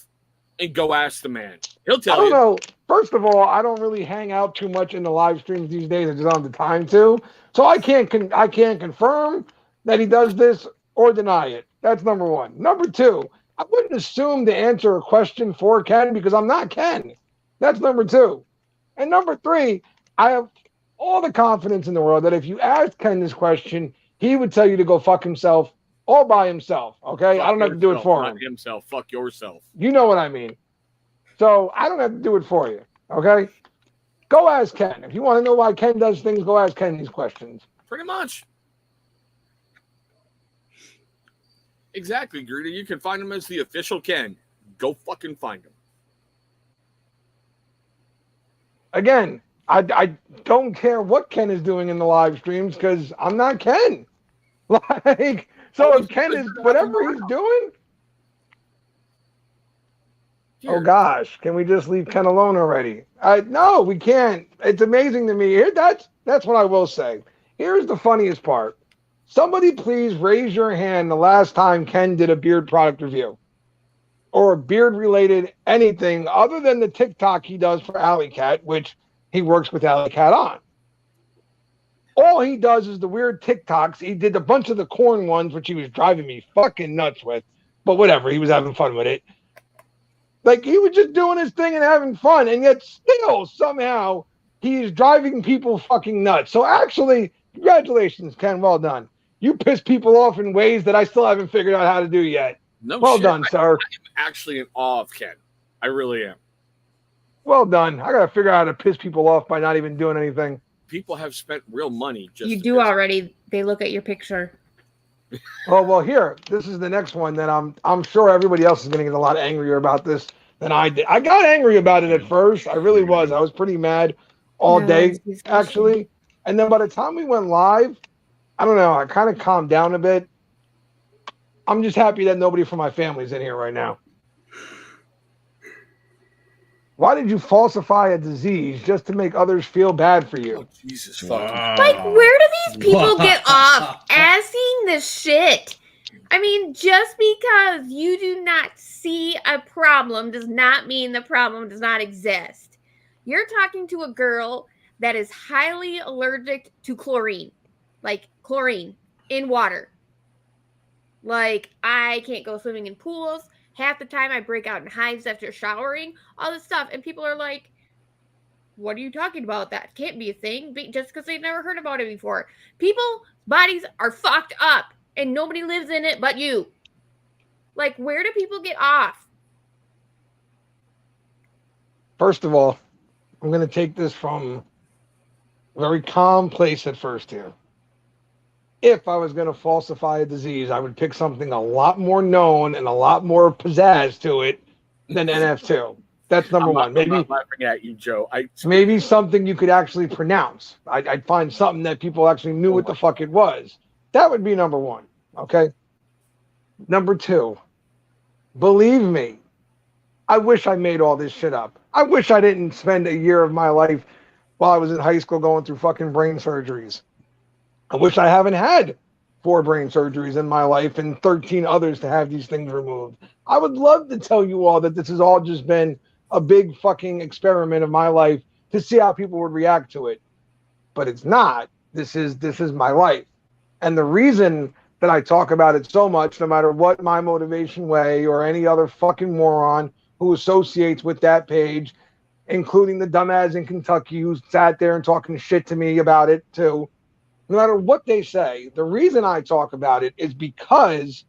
and go ask the man. He'll I tell don't you. know. First of all, I don't really hang out too much in the live streams these days. I just don't have the time to. So I can't confirm that he does this or deny it. That's number one. Number two, I wouldn't assume to answer a question for Ken because I'm not Ken. That's number two. And number three, I have all the confidence in the world that if you asked Ken this question, he would tell you to go fuck himself all by himself. Okay? Fuck I don't have to do it yourself, for not him. himself. Fuck yourself. You know what I mean. So I don't have to do it for you. Okay? Go ask Ken. If you want to know why Ken does things, go ask Ken these questions. Pretty much. Exactly, Gruder. You can find him as the official Ken. Go fucking find him. Again, I don't care what Ken is doing in the live streams because I'm not Ken. Like, so if Ken is whatever he's doing, Here. oh gosh, can we just leave Ken alone already? No, we can't. It's amazing to me. Here, that's what I will say. Here's the funniest part. Somebody please raise your hand the last time Ken did a beard product review or a beard related anything other than the TikTok he does for Alley Cat, which he works with Alley Cat on. All he does is the weird TikToks. He did a bunch of the corn ones, which he was driving me fucking nuts with, but whatever. He was having fun with it. Like, he was just doing his thing and having fun, and yet still, somehow, he is driving people fucking nuts. So actually, congratulations, Ken. Well done. You piss people off in ways that I still haven't figured out how to do yet. No Well shit. done, sir. I'm actually in awe of Ken. I really am. Well done. I got to figure out how to piss people off by not even doing anything. People have spent real money just You to do piss. already. They look at your picture. Oh, well, here. This is the next one that I'm sure everybody else is going to get a lot angrier about this than I did. I got angry about it at first. I really was. I was pretty mad all No, day, excuse me. actually. And then by the time we went live, I don't know. I kind of calmed down a bit. I'm just happy that nobody from my family's in here right now. Why did you falsify a disease just to make others feel bad for you? Oh, Jesus fucking. Like, where do these people Wow. get off asking this shit? I mean, just because you do not see a problem does not mean the problem does not exist. You're talking to a girl that is highly allergic to chlorine, like chlorine in water. Like, I can't go swimming in pools. Half the time I break out in hives after showering, all this stuff. And people are like, what are you talking about? That can't be a thing just because they've never heard about it before. People's bodies are fucked up and nobody lives in it but you. Like, where do people get off? First of all, I'm going to take this from a very calm place at first here. if I was going to falsify a disease, I would pick something a lot more known and a lot more pizzazz to it than NF2. That's number one. I'm not laughing at you, Joe. Maybe something you could actually pronounce. I'd find something that people actually knew what the fuck it was. That would be number one. Okay. Number two, believe me, I wish I made all this shit up. I wish I didn't spend a year of my life while I was in high school going through fucking brain surgeries. I wish I haven't had 4 brain surgeries in my life and 13 others to have these things removed. I would love to tell you all that this has all just been a big fucking experiment of my life to see how people would react to it. But it's not. This is my life. And the reason that I talk about it so much, no matter what my motivation way or any other fucking moron who associates with that page, including the dumbass in Kentucky who sat there and talking shit to me about it too, no matter what they say, the reason I talk about it is because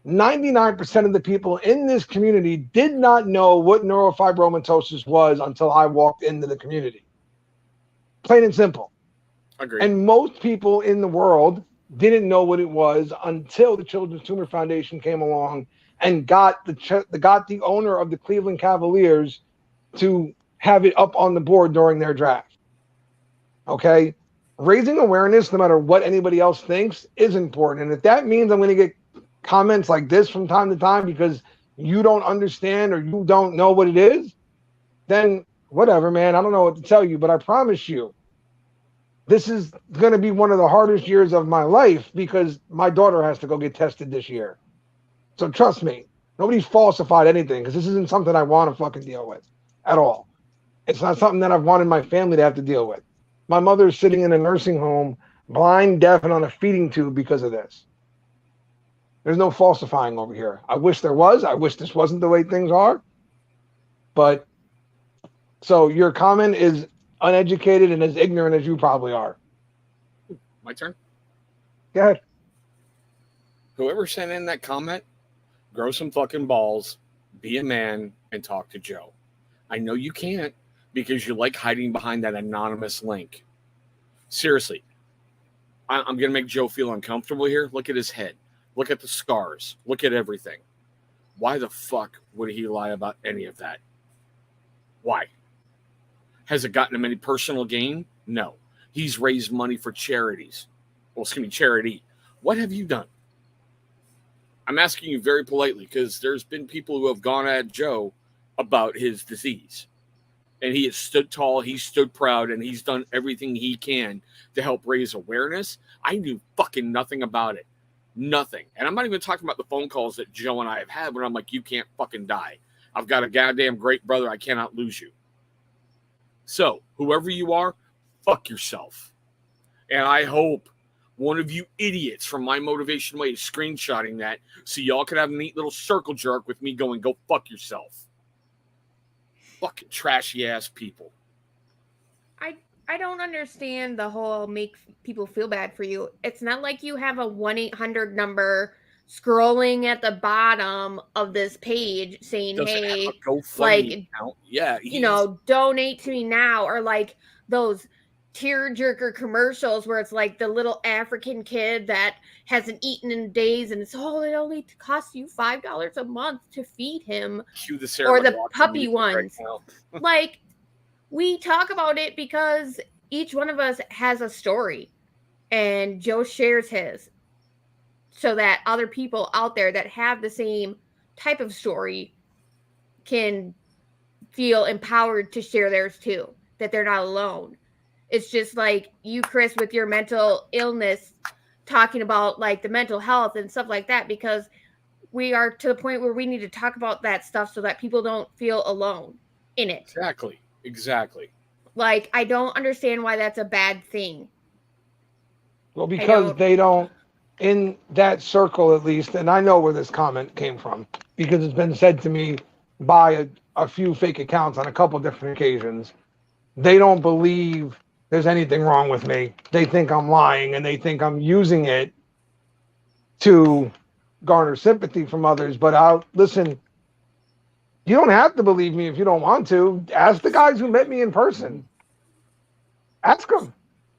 99% of the people in this community did not know what neurofibromatosis was until I walked into the community. Plain and simple. Agreed. And most people in the world didn't know what it was until the Children's Tumor Foundation came along and got the owner of the Cleveland Cavaliers to have it up on the board during their draft. Okay? Raising awareness, no matter what anybody else thinks, is important. And if that means I'm going to get comments like this from time to time because you don't understand or you don't know what it is, then whatever, man. I don't know what to tell you, but I promise you, this is going to be one of the hardest years of my life because my daughter has to go get tested this year. So trust me, nobody's falsified anything because this isn't something I want to fucking deal with at all. It's not something that I've wanted my family to have to deal with. My mother is sitting in a nursing home, blind, deaf, and on a feeding tube because of this. There's no falsifying over here. I wish there was. I wish this wasn't the way things are. But so your comment is uneducated and as ignorant as you probably are. My turn? Go ahead. Whoever sent in that comment, grow some fucking balls, be a man, and talk to Joe. I know you can't because you like hiding behind that anonymous link. Seriously, I'm going to make Joe feel uncomfortable here. Look at his head. Look at the scars. Look at everything. Why the fuck would he lie about any of that? Why? Has it gotten him any personal gain? No. He's raised money for charities. Well, excuse me, charity. What have you done? I'm asking you very politely because there's been people who have gone at Joe about his disease. And he has stood tall, he's stood proud, and he's done everything he can to help raise awareness. I knew fucking nothing about it. Nothing. And I'm not even talking about the phone calls that Joe and I have had when I'm like, you can't fucking die. I've got a goddamn great brother. I cannot lose you. So, whoever you are, fuck yourself. And I hope one of you idiots from My Motivation Way is screenshotting that so y'all can have a neat little circle jerk with me going, go fuck yourself. Fucking trashy ass people. I don't understand the whole make people feel bad for you. It's not like you have a 1-800 number scrolling at the bottom of this page saying, hey, like, yeah, you know, donate to me now, or like those tearjerker commercials where it's like the little African kid that hasn't eaten in days and it's it only costs you $5 a month to feed him, or the puppy ones. Right like, we talk about it because each one of us has a story and Joe shares his so that other people out there that have the same type of story can feel empowered to share theirs too, that they're not alone. It's just like you, Chris, with your mental illness, talking about like the mental health and stuff like that, because we are to the point where we need to talk about that stuff so that people don't feel alone in it. Exactly. Like, I don't understand why that's a bad thing. Well, because they don't, in that circle at least, and I know where this comment came from, because it's been said to me by a few fake accounts on a couple different occasions. They don't believe there's anything wrong with me. They think I'm lying, and they think I'm using it to garner sympathy from others. But listen, you don't have to believe me if you don't want to. Ask the guys who met me in person. Ask them.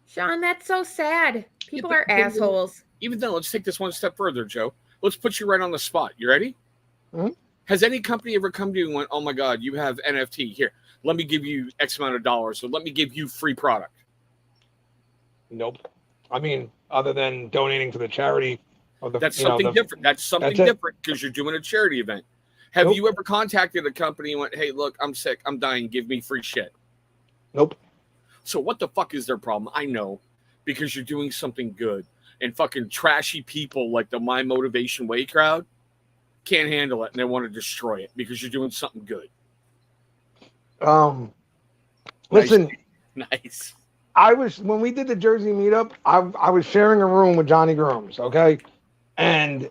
Sean, that's so sad. People Yeah, are but- assholes. Even then, let's take this one step further, Joe. Let's put you right on the spot. You ready? Mhm. Has any company ever come to you and went, "Oh my God, you have NFT here. Let me give you X amount of dollars, so let me give you free product"? Nope. I mean, other than donating to the charity of the. That's you know, something the- different. That's something that's it. different because you're doing a charity event. Have Nope. you ever contacted a company and went, "Hey, look, I'm sick. I'm dying. Give me free shit"? Nope. So what the fuck is their problem? I know, because you're doing something good, and fucking trashy people like the My Motivation Way crowd can't handle it, and they want to destroy it because you're doing something good. Listen, Nice. when we did the Jersey meetup, I was sharing a room with Johnny Grooms, okay? And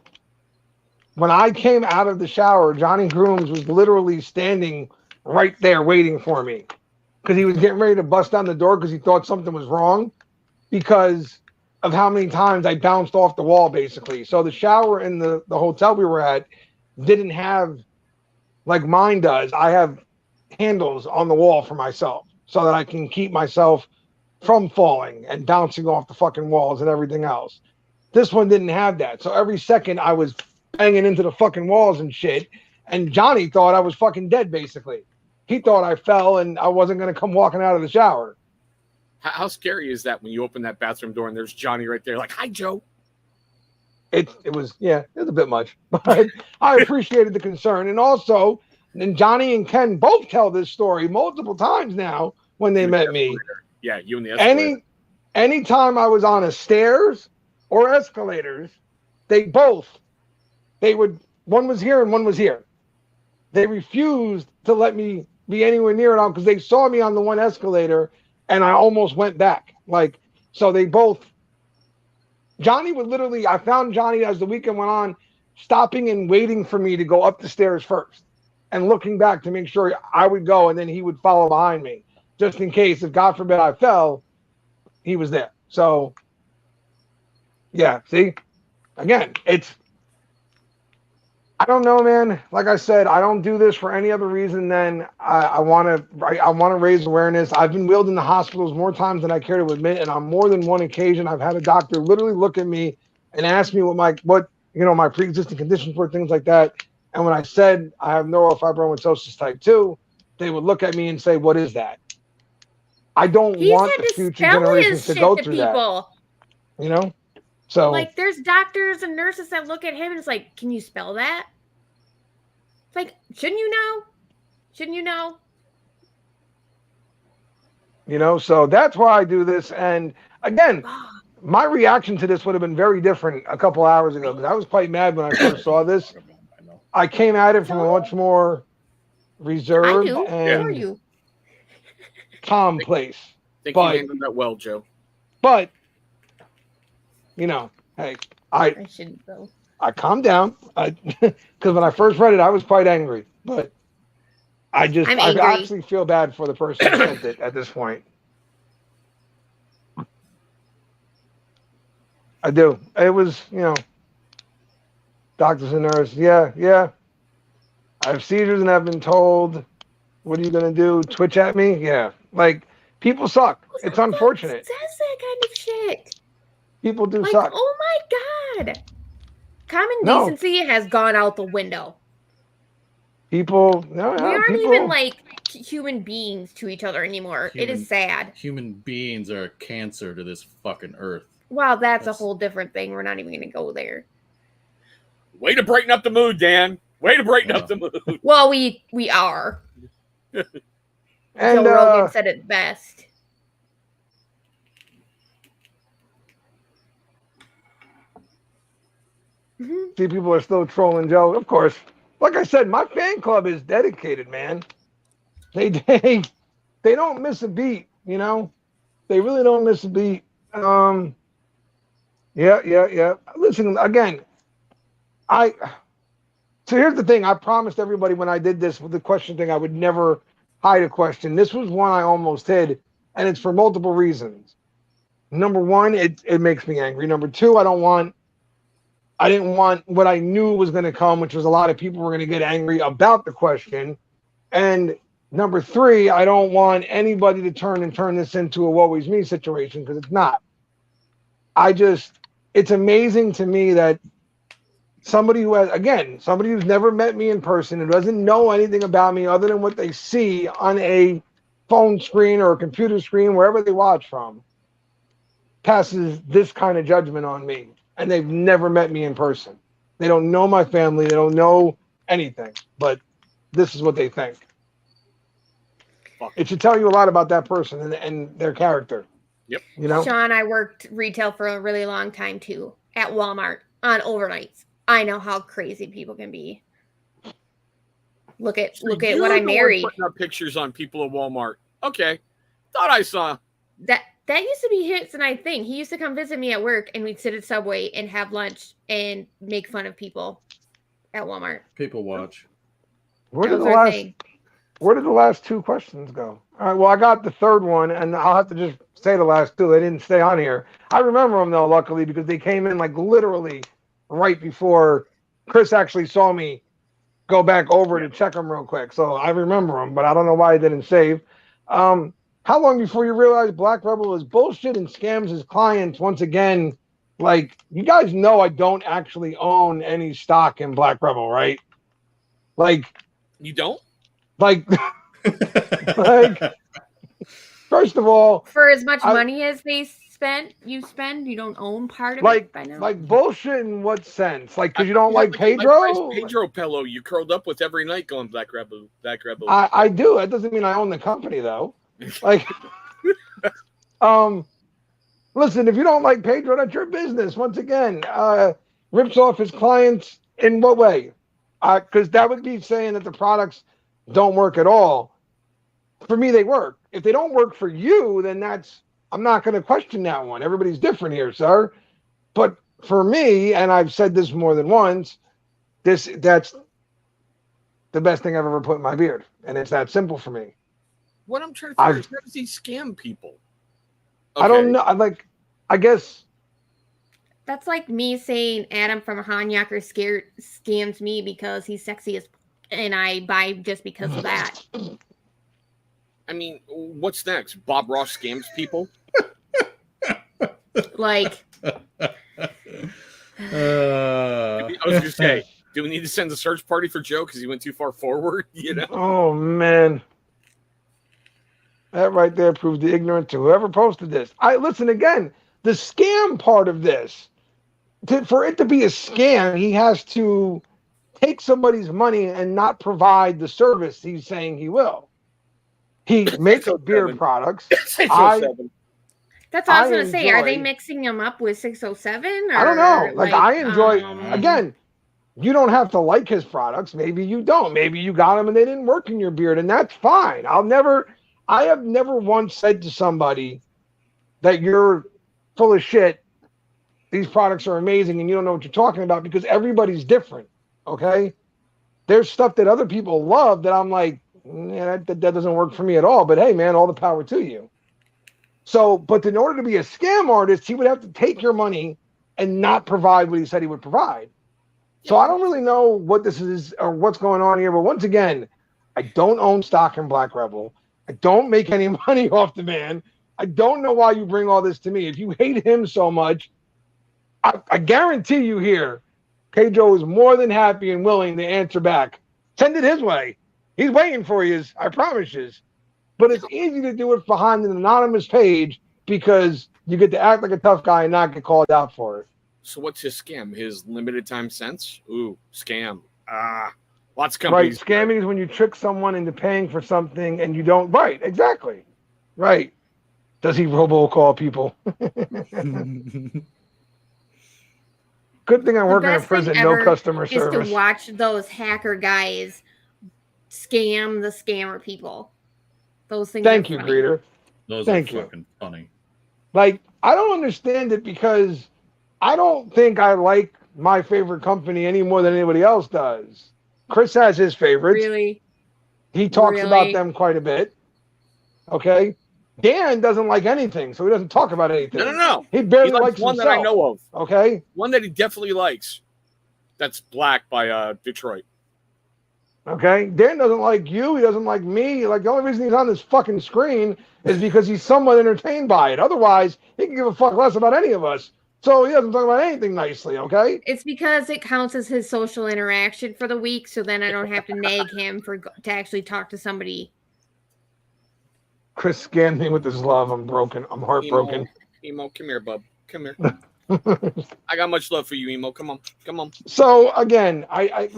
when I came out of the shower, Johnny Grooms was literally standing right there waiting for me because he was getting ready to bust down the door because he thought something was wrong because of how many times I bounced off the wall, basically. So the shower in the hotel we were at didn't have, like mine does, I have handles on the wall for myself so that I can keep myself from falling and bouncing off the fucking walls and everything else. This one didn't have that. So every second I was banging into the fucking walls and shit. And Johnny thought I was fucking dead, basically. He thought I fell and I wasn't going to come walking out of the shower. How scary is that when you open that bathroom door and there's Johnny right there, like, "Hi, Joe." It was a bit much, but I appreciated the concern. And also, and Johnny and Ken both tell this story multiple times now when they met me. Yeah, you and the escalator. Anytime I was on a stairs or escalators, one was here and one was here. They refused to let me be anywhere near it on because they saw me on the one escalator and I almost went back. Like, so they both. Johnny would literally, I found Johnny as the weekend went on, stopping and waiting for me to go up the stairs first and looking back to make sure I would go and then he would follow behind me just in case, if God forbid I fell, he was there. So, yeah, see, again, I don't know, man. Like I said, I don't do this for any other reason than I want to raise awareness. I've been wheeled into hospitals more times than I care to admit, and on more than one occasion, I've had a doctor literally look at me and ask me what my pre-existing conditions were, things like that. And when I said I have neurofibromatosis type 2, they would look at me and say, "What is that?" I don't want the future generations to go through that. You know? So, like, there's doctors and nurses that look at him and it's like, "Can you spell that?" It's like, shouldn't you know? Shouldn't you know? So that's why I do this. And again, my reaction to this would have been very different a couple hours ago because I was quite mad when I first saw this. I came at it from a much more reserved and calm place. I think you handled that well, Joe. But, hey, I shouldn't go. I calmed down because when I first read it, I was quite angry. But I actually feel bad for the person who sent it at this point. I do. It was, doctors and nurses. Yeah. I have seizures and I've been told, "What are you going to do? Twitch at me?" Yeah. Like, people suck. It's unfortunate. Says that kind of shit. People do suck. Oh my God. Common decency has gone out the window. We aren't even like human beings to each other anymore. It is sad. Human beings are a cancer to this fucking earth. Well, that's a whole different thing. We're not even going to go there. Way to brighten up the mood, Dan. Way to brighten up the mood. Well, we are. And Joe Rogan said it best. See, people are still trolling Joe. Of course. Like I said, my fan club is dedicated, man. They don't miss a beat, They really don't miss a beat. Yeah. Listen, again, so here's the thing. I promised everybody when I did this with the question thing, I would never hide a question. This was one I almost hid, and it's for multiple reasons. Number one, it makes me angry. Number two, I didn't want what I knew was going to come, which was a lot of people were going to get angry about the question. And Number 3, I don't want anybody to turn this into a woe is me situation, because it's not. It's amazing to me that somebody who's never met me in person, who doesn't know anything about me other than what they see on a phone screen or a computer screen, wherever they watch from, passes this kind of judgment on me. And they've never met me in person. They don't know my family. They don't know anything. But this is what they think. It should tell you a lot about that person and their character. Yep. You know? Sean, I worked retail for a really long time too, at Walmart on overnights. I know how crazy people can be. Look at what I married. Putting up pictures on people at Walmart. Okay, thought I saw that used to be his and I thing. He used to come visit me at work, and we'd sit at Subway and have lunch and make fun of people at Walmart. People watch. Where did the last 2 questions go? All right, well, I got the third one, and I'll have to just say the last 2. They didn't stay on here. I remember them, though, luckily, because they came in, like, literally right before Chris actually saw me go back over to check them real quick. So I remember them, but I don't know why I didn't save. How long before you realized Black Rebel is bullshit and scams his clients? Once again, like, you guys know I don't actually own any stock in Black Rebel, right? Like, you don't? Like, first of all, for as much money as you don't own part of it by now. Like bullshit in what sense? Like, because you don't like Pedro? Pedro pillow you curled up with every night going Black Rebel. I do. That doesn't mean I own the company, though. Like, listen, if you don't like Pedro, that's your business. Once again, rips off his clients in what way? Because that would be saying that the products don't work at all. For me, they work. If they don't work for you, then I'm not going to question that one. Everybody's different here, sir. But for me, and I've said this more than once, that's the best thing I've ever put in my beard. And it's that simple for me. What I'm trying to figure is, how does he scam people? Okay. I don't know. I guess that's like me saying Adam from Hanyaker scams me because he's sexy and I buy just because of that. I mean, what's next? Bob Ross scams people? Like, I was gonna say, do we need to send a search party for Joe because he went too far forward? You know? Oh man, that right there proved the ignorant to whoever posted this. Listen again. The scam part of this, for it to be a scam, he has to take somebody's money and not provide the service he's saying he will. He makes beard products. That's what I was going to say. Are they mixing them up with 607? I don't know. Like I enjoy, again, you don't have to like his products. Maybe you don't. Maybe you got them and they didn't work in your beard, and that's fine. I have never once said to somebody that you're full of shit. These products are amazing and you don't know what you're talking about, because everybody's different. Okay. There's stuff that other people love that I'm like, yeah, that doesn't work for me at all. But hey, man, all the power to you. So, but in order to be a scam artist, he would have to take your money and not provide what he said he would provide. So I don't really know what this is or what's going on here. But once again, I don't own stock in Black Rebel. I don't make any money off the man. I don't know why you bring all this to me. If you hate him so much, I guarantee you here, Pedro is more than happy and willing to answer back. Send it his way. He's waiting for you, I promise you. But it's easy to do it behind an anonymous page because you get to act like a tough guy and not get called out for it. So what's his scam? His limited time cents? Ooh, scam. Lots of companies. Right, scamming is when you trick someone into paying for something and you don't. Right, exactly. Right. Does he robocall people? Good thing I'm working in prison, no customer service. Is to watch those hacker guys scam the scammer people. Those things. Thank you, Greeter. Those are fucking funny. Like, I don't understand it because I don't think I like my favorite company any more than anybody else does. Chris has his favorites. Really? He talks about them quite a bit. Okay. Dan doesn't like anything, so he doesn't talk about anything. No. He barely likes one himself. that I know of. Okay. One that he definitely likes. That's Black by Detroit. Okay? Dan doesn't like you. He doesn't like me. Like, the only reason he's on this fucking screen is because he's somewhat entertained by it. Otherwise, he can give a fuck less about any of us. So he doesn't talk about anything nicely, okay? It's because it counts as his social interaction for the week, so then I don't have to nag him to actually talk to somebody. Chris scanned me with his love. I'm broken. I'm heartbroken. Emo, come here, bub. Come here. I got much love for you, Emo. Come on. Come on. So again, I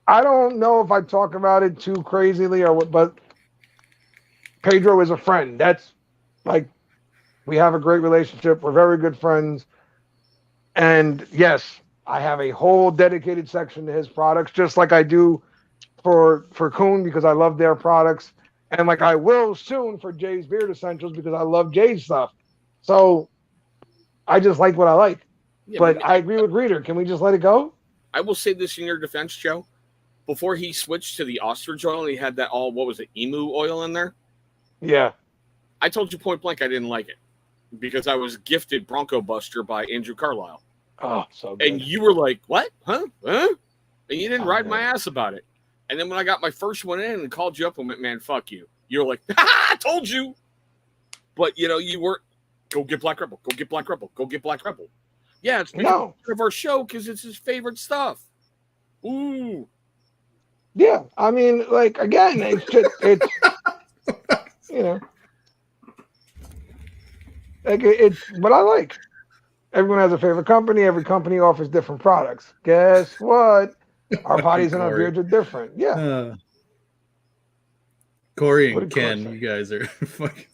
don't know if I talk about it too crazily or what, but Pedro is a friend. That's like, we have a great relationship. We're very good friends. And yes, I have a whole dedicated section to his products, just like I do for Kuhn, because I love their products. And like I will soon for Jay's Beard Essentials, because I love Jay's stuff. So I just like what I like. Yeah, but I agree with Reader. Can we just let it go? I will say this in your defense, Joe. Before he switched to the ostrich oil, he had that emu oil in there. Yeah. I told you point blank I didn't like it because I was gifted Bronco Buster by Andrew Carlisle. Oh, so good. And you were like, what? Huh? And you didn't ride my ass about it. And then when I got my first one in and called you up and went, man, fuck you. You're like, I told you. But, you weren't, go get Black Rebel. Go get Black Rebel. Go get Black Rebel. Yeah, it's part of our show because it's his favorite stuff. Ooh. Yeah, I mean, like, again, it's just, it's, like, it's what I like. Everyone has a favorite company. Every company offers different products. Guess what? Our bodies and our beards are different. Yeah. Corey and Ken, you guys are fucking.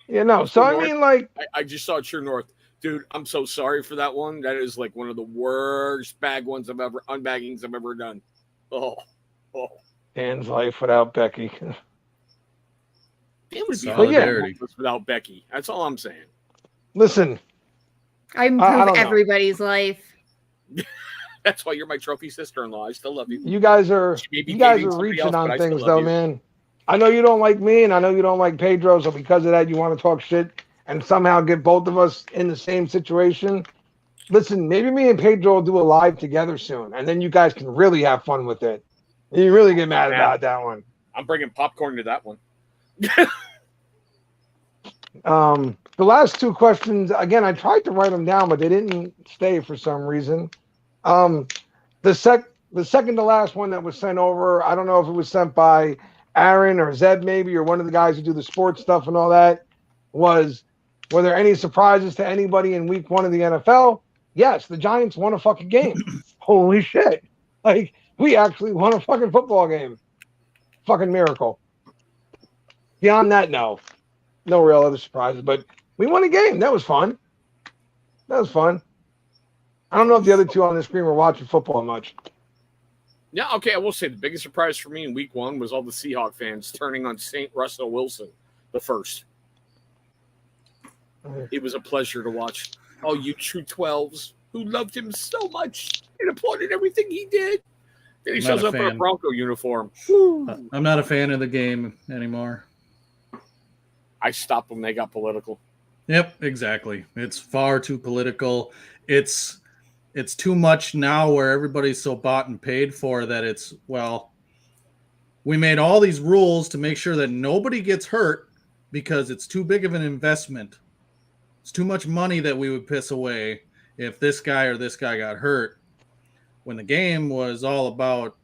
So I mean, like, I just saw True North. Dude, I'm so sorry for that one. That is like one of the worst unbaggings I've ever done. Oh. Dan's life without Becky. Dan would be solidarity without Becky. That's all I'm saying. Listen, I improve everybody's life. That's why you're my trophy sister-in-law. I still love you. You guys are reaching on things, though, man. I know you don't like me, and I know you don't like Pedro. So because of that, you want to talk shit and somehow get both of us in the same situation. Listen, maybe me and Pedro will do a live together soon, and then you guys can really have fun with it. You really get mad about that one. I'm bringing popcorn to that one. The last two questions, again, I tried to write them down, but they didn't stay for some reason. The second to last one that was sent over, I don't know if it was sent by Aaron or Zeb maybe, or one of the guys who do the sports stuff and all that, were there any surprises to anybody in week 1 of the NFL? Yes, the Giants won a fucking game. Holy shit. Like, we actually won a fucking football game. Fucking miracle. Beyond that, no real other surprises, but we won a game. That was fun. I don't know if the other two on the screen were watching football much. Yeah, okay, I will say the biggest surprise for me in week 1 was all the Seahawk fans turning on St. Russell Wilson the first. It was a pleasure to watch all you true 12s who loved him so much and applauded everything he did. Then he shows up in a Bronco uniform. I'm not a fan of the game anymore. I stopped when they got political. Yep, exactly. It's far too political. It's too much now where everybody's so bought and paid for that we made all these rules to make sure that nobody gets hurt because it's too big of an investment. It's too much money that we would piss away if this guy or this guy got hurt. When the game was all about,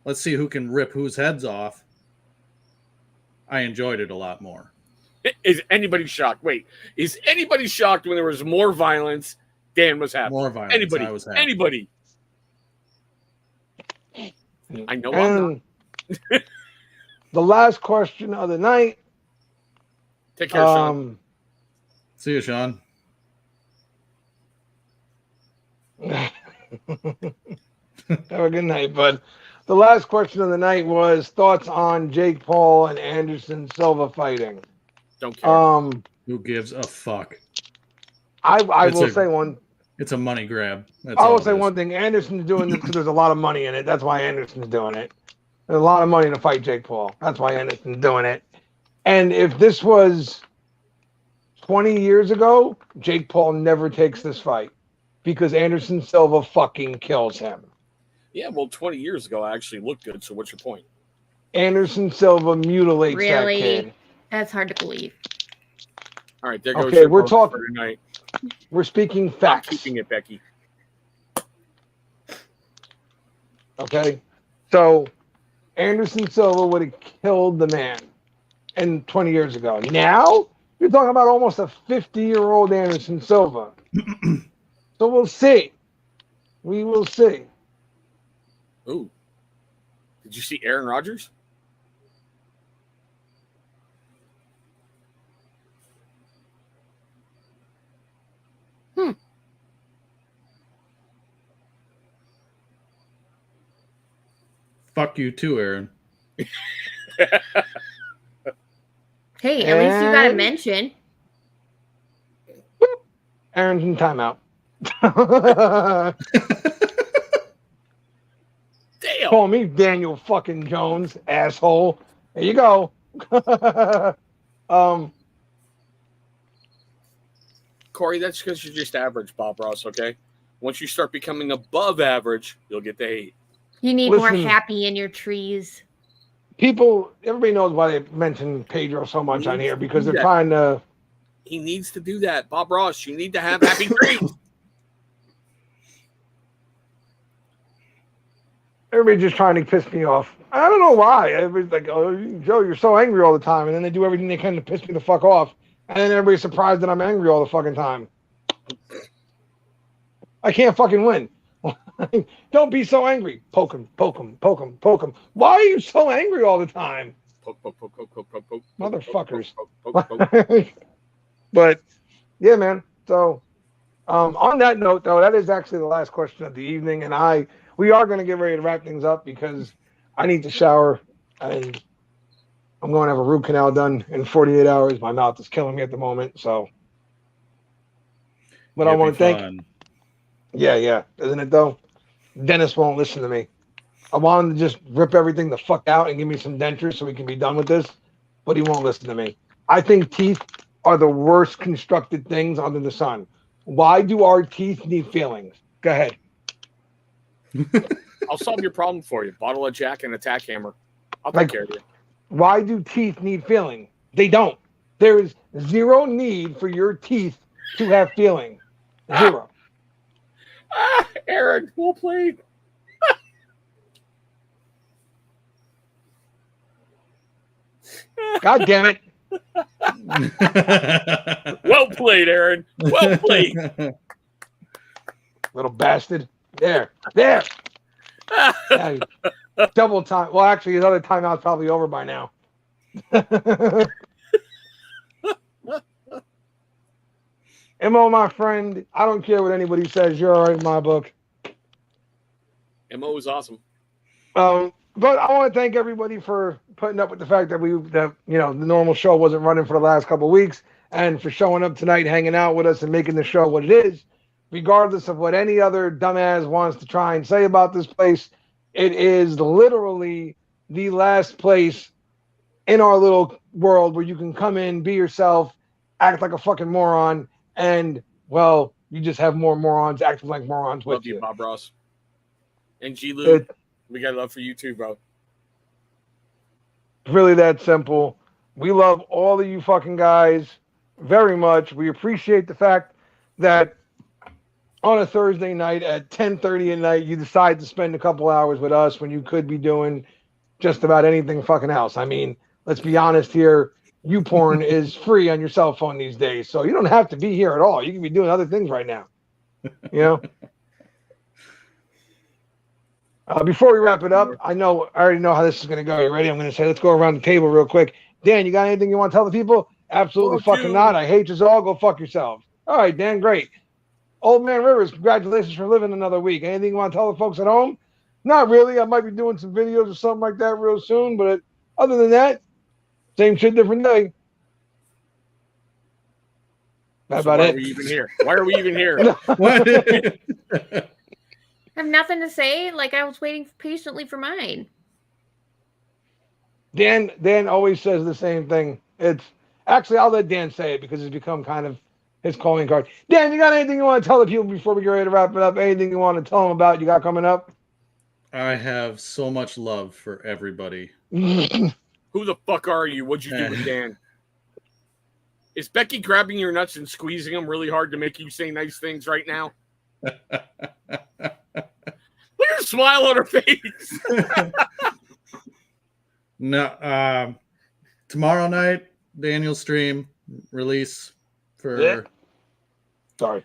let's see who can rip whose heads off, I enjoyed it a lot more. Is anybody shocked? Wait, is anybody shocked when there was more violence? Dan was happy. More violence. Anybody? I was happy. Anybody? I know I'm not. The last question of the night. Take care, Sean. See you, Sean. Have a good night, bud. The last question of the night was thoughts on Jake Paul and Anderson Silva fighting. Don't care. Who gives a fuck? I will say one. It's a money grab. I will say one thing. Anderson's doing this because there's a lot of money in it. That's why Anderson's doing it. There's a lot of money to fight Jake Paul. That's why Anderson's doing it. And if this was 20 years ago, Jake Paul never takes this fight. because Anderson Silva fucking kills him. Yeah, well, 20 years ago, I actually looked good. So what's your point? Anderson Silva mutilates that Really? kid. That's hard to believe. All right, there goes Okay, your we're vote talking. for tonight. We're speaking I'm facts. keeping it, Becky. Okay, so Anderson Silva would have killed the man, and 20 years ago. Now you're talking about almost a 50-year-old Anderson Silva. So we'll see. We will see. Ooh, did you see Aaron Rodgers? Fuck you too, Aaron. Hey, at least you got a And- mention. Aaron's in timeout. Damn. Call me Daniel fucking Jones, asshole. There you go. Corey, that's because you're just average, Bob Ross, okay? Once you start becoming above average, you'll get the hate. You need more Listen. happy in your trees. People, everybody knows why they mention Pedro so much on here because they're Yeah. trying to. He needs to do that. Bob Ross, you need to have happy dreams. Everybody's just trying to piss me off. I don't know why. Everybody's like, "Oh, Joe, you're so angry all the time," and then they do everything they can to piss me the fuck off, and then everybody's surprised that I'm angry all the fucking time. I can't fucking win. Don't be so angry. Poke him, poke him, poke him, poke him. Why are you so angry all the time? Poke, poke, poke, poke, poke, poke, poke, Motherfuckers. poke, poke, poke, poke. But yeah, man. So on that note, though, that is actually the last question of the evening, and we are going to get ready to wrap things up because I need to shower and I'm going to have a root canal done in 48 hours. My mouth is killing me at the moment. So, but I want to thank. Yeah, isn't it though? Dennis won't listen to me. I want him to just rip everything the fuck out and give me some dentures so we can be done with this, but he won't listen to me. I think teeth are the worst constructed things under the sun. Why do our teeth need feelings? Go ahead. I'll solve your problem for you. Bottle of Jack and a tack hammer. I'll take care of you. Why do teeth need feeling? They don't. There is zero need for your teeth to have feeling. Zero. Aaron, well played. God damn it. Well played, Aaron. Well played. Little bastard. There. Yeah, double time. Well, actually, his other timeout's probably over by now. Mo, my friend, I don't care what anybody says. You're all right in my book. Mo is awesome. But I want to thank everybody for putting up with the fact that the normal show wasn't running for the last couple of weeks, and for showing up tonight, hanging out with us, and making the show what it is. Regardless of what any other dumbass wants to try and say about this place, it is literally the last place in our little world where you can come in, be yourself, act like a fucking moron, and, well, you just have more morons acting like morons with Love you, you. Bob Ross. And G. Lou, we got love for you too, bro. Really that simple. We love all of you fucking guys very much. We appreciate the fact that on a Thursday night at 10:30 at night, you decide to spend a couple hours with us when you could be doing just about anything fucking else. I mean, let's be honest here. YouPorn is free on your cell phone these days, so you don't have to be here at all. You can be doing other things right now. You know? Before we wrap it up, I already know how this is going to go. You ready? I'm going to say, let's go around the table real quick. Dan, you got anything you want to tell the people? Absolutely fucking not. I hate you all. Go fuck yourselves. All right, Dan, great. Old Man Rivers, congratulations for living another week. Anything you want to tell the folks at home? Not really. I might be doing some videos or something like that real soon, but other than that, same shit, different day. That's about Why it. are we even here? Why are we even here? I have nothing to say. Like, I was waiting patiently for mine. Dan always says the same thing. It's actually, I'll let Dan say it because it's become kind of his calling card. Dan, you got anything you want to tell the people before we get ready to wrap it up? Anything you want to tell them about you got coming up? I have so much love for everybody. Who the fuck are you? What'd you do with Dan? Is Becky grabbing your nuts and squeezing them really hard to make you say nice things right now? Look at her smile on her face. No, tomorrow night, Daniel stream release for. Yeah. Sorry.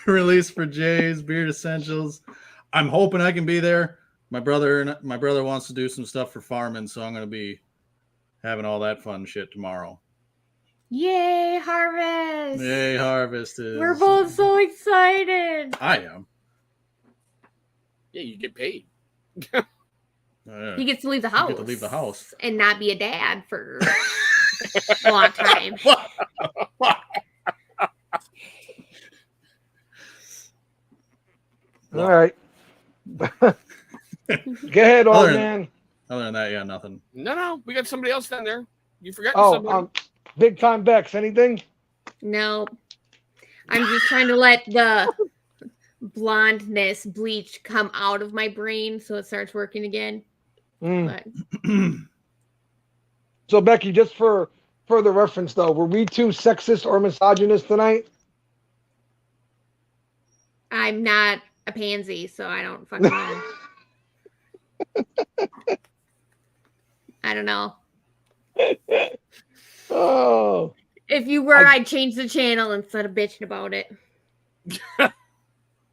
Release for Jay's Beard Essentials. I'm hoping I can be there. My brother wants to do some stuff for farming, so I'm going to be having all that fun shit tomorrow. Yay, harvest! Yay, harvest is. We're both so excited. I am. Yeah, you get paid. He gets to leave the house. You get to leave the house and not be a dad for a long time. All right. Go ahead, old man. Other than that, yeah, nothing. No, we got somebody else down there. You forgot somebody. Big time Bex. Anything? No. I'm just trying to let the blondness bleach come out of my brain so it starts working again. But So, Becky, just for further reference, though, were we too sexist or misogynist tonight? I'm not a pansy, so I don't fucking know. I don't know. Oh. If you were, I'd change the channel instead of bitching about it.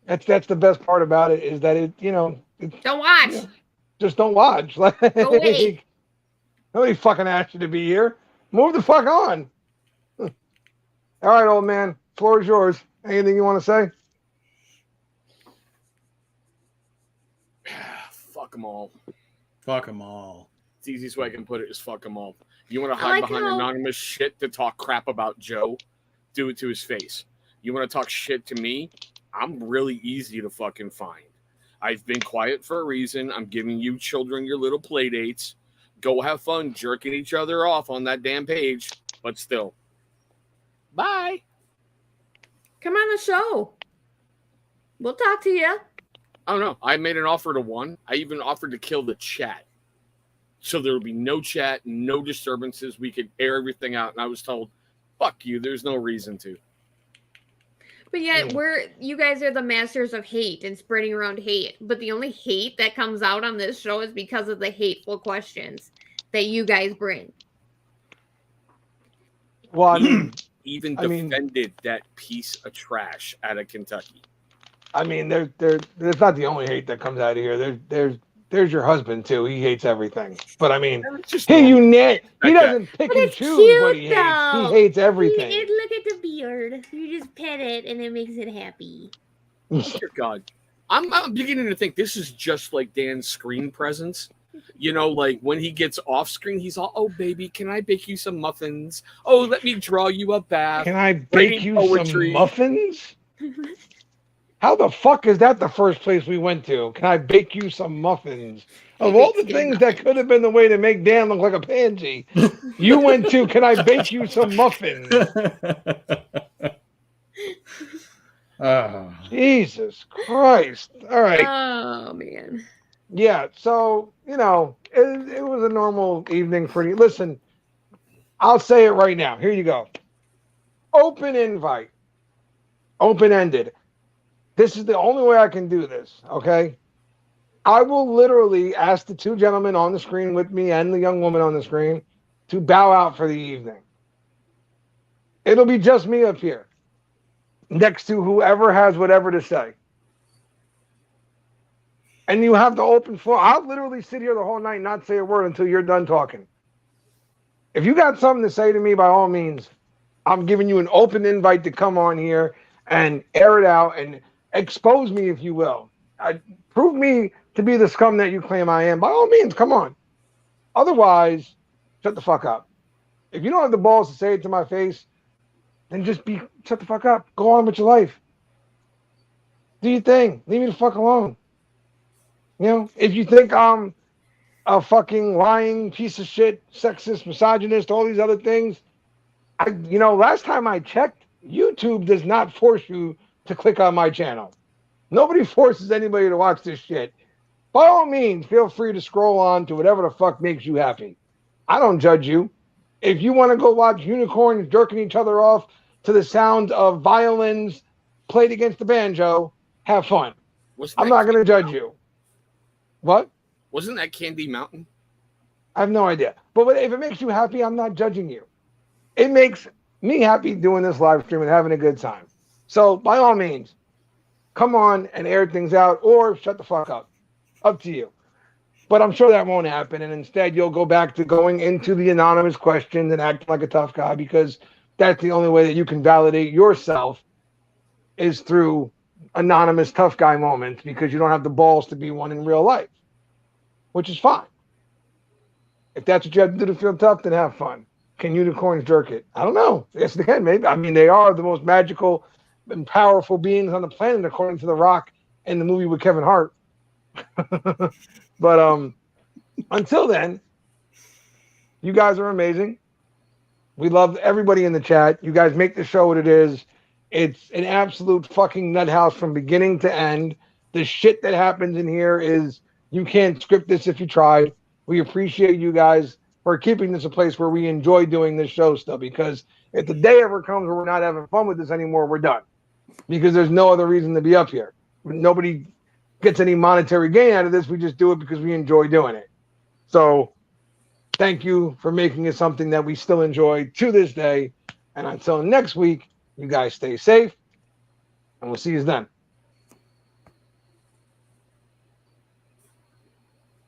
That's the best part about it is that don't watch. Just don't watch. Like, Go away. Nobody fucking asked you to be here. Move the fuck on. All right, old man. Floor is yours. Anything you want to say? Fuck them all. Fuck them all. It's the easiest way I can put it is fuck them all. You want to hide behind anonymous shit to talk crap about Joe? Do it to his face. You want to talk shit to me? I'm really easy to fucking find. I've been quiet for a reason. I'm giving you children your little play dates. Go have fun jerking each other off on that damn page. But still. Bye. Come on the show. We'll talk to you. I don't know. I made an offer to one. I even offered to kill the chat. So there would be no chat, no disturbances. We could air everything out. And I was told, fuck you. There's no reason to. But yet, you guys are the masters of hate and spreading around hate. But the only hate that comes out on this show is because of the hateful questions that you guys bring. Well, I mean, even defended that piece of trash out of Kentucky. I mean, there's not the only hate that comes out of here. There's your husband too. He hates everything. But I mean, he doesn't pick and choose what he hates. He hates everything. Look at the beard. You just pet it and it makes it happy. Dear God, I'm beginning to think this is just like Dan's screen presence. You know, like when he gets off screen, he's all, "Oh baby, can I bake you some muffins? Oh, let me draw you a bath. Can I bake you some muffins?" How the fuck is that the first place we went to? Can I bake you some muffins? Of all the things that could have been the way to make Dan look like a pansy, you went to, can I bake you some muffins? Jesus Christ. All right. Oh, man. Yeah, so, it was a normal evening for you. Listen, I'll say it right now. Here you go. Open invite. Open-ended. This is the only way I can do this, okay? I will literally ask the two gentlemen on the screen with me and the young woman on the screen to bow out for the evening. It'll be just me up here next to whoever has whatever to say. And you have the open floor. I'll literally sit here the whole night and not say a word until you're done talking. If you got something to say to me, by all means, I'm giving you an open invite to come on here and air it out and expose me, if you will. Prove me to be the scum that you claim I am. By all means, come on. Otherwise, shut the fuck up. If you don't have the balls to say it to my face, then shut the fuck up. Go on with your life. Do your thing. Leave me the fuck alone. If you think I'm a fucking lying piece of shit, sexist, misogynist, all these other things, last time I checked, YouTube does not force you to click on my channel. Nobody forces anybody to watch this shit. By all means, feel free to scroll on to whatever the fuck makes you happy. I don't judge you. If you want to go watch unicorns jerking each other off to the sound of violins played against the banjo, have fun. I'm not going to judge you. What? Wasn't that Candy Mountain? I have no idea. But if it makes you happy, I'm not judging you. It makes me happy doing this live stream and having a good time. So by all means, come on and air things out or shut the fuck up. Up to you. But I'm sure that won't happen. And instead, you'll go back to going into the anonymous questions and acting like a tough guy, because that's the only way that you can validate yourself is through anonymous tough guy moments, because you don't have the balls to be one in real life, which is fine. If that's what you have to do to feel tough, then have fun. Can unicorns jerk it? I don't know. Yes, they can, maybe. I mean, they are the most magical and powerful beings on the planet, according to The Rock in the movie with Kevin Hart. But until then, you guys are amazing. We love everybody in the chat. You guys make the show what it is. It's an absolute fucking nut house from beginning to end. The shit that happens in here is, you can't script this if you tried. We appreciate you guys for keeping this a place where we enjoy doing this show still, because if the day ever comes where we're not having fun with this anymore, we're done. Because there's no other reason to be up here. Nobody gets any monetary gain out of this. We just do it because we enjoy doing it. So thank you for making it something that we still enjoy to this day. And until next week, you guys stay safe, and we'll see you then.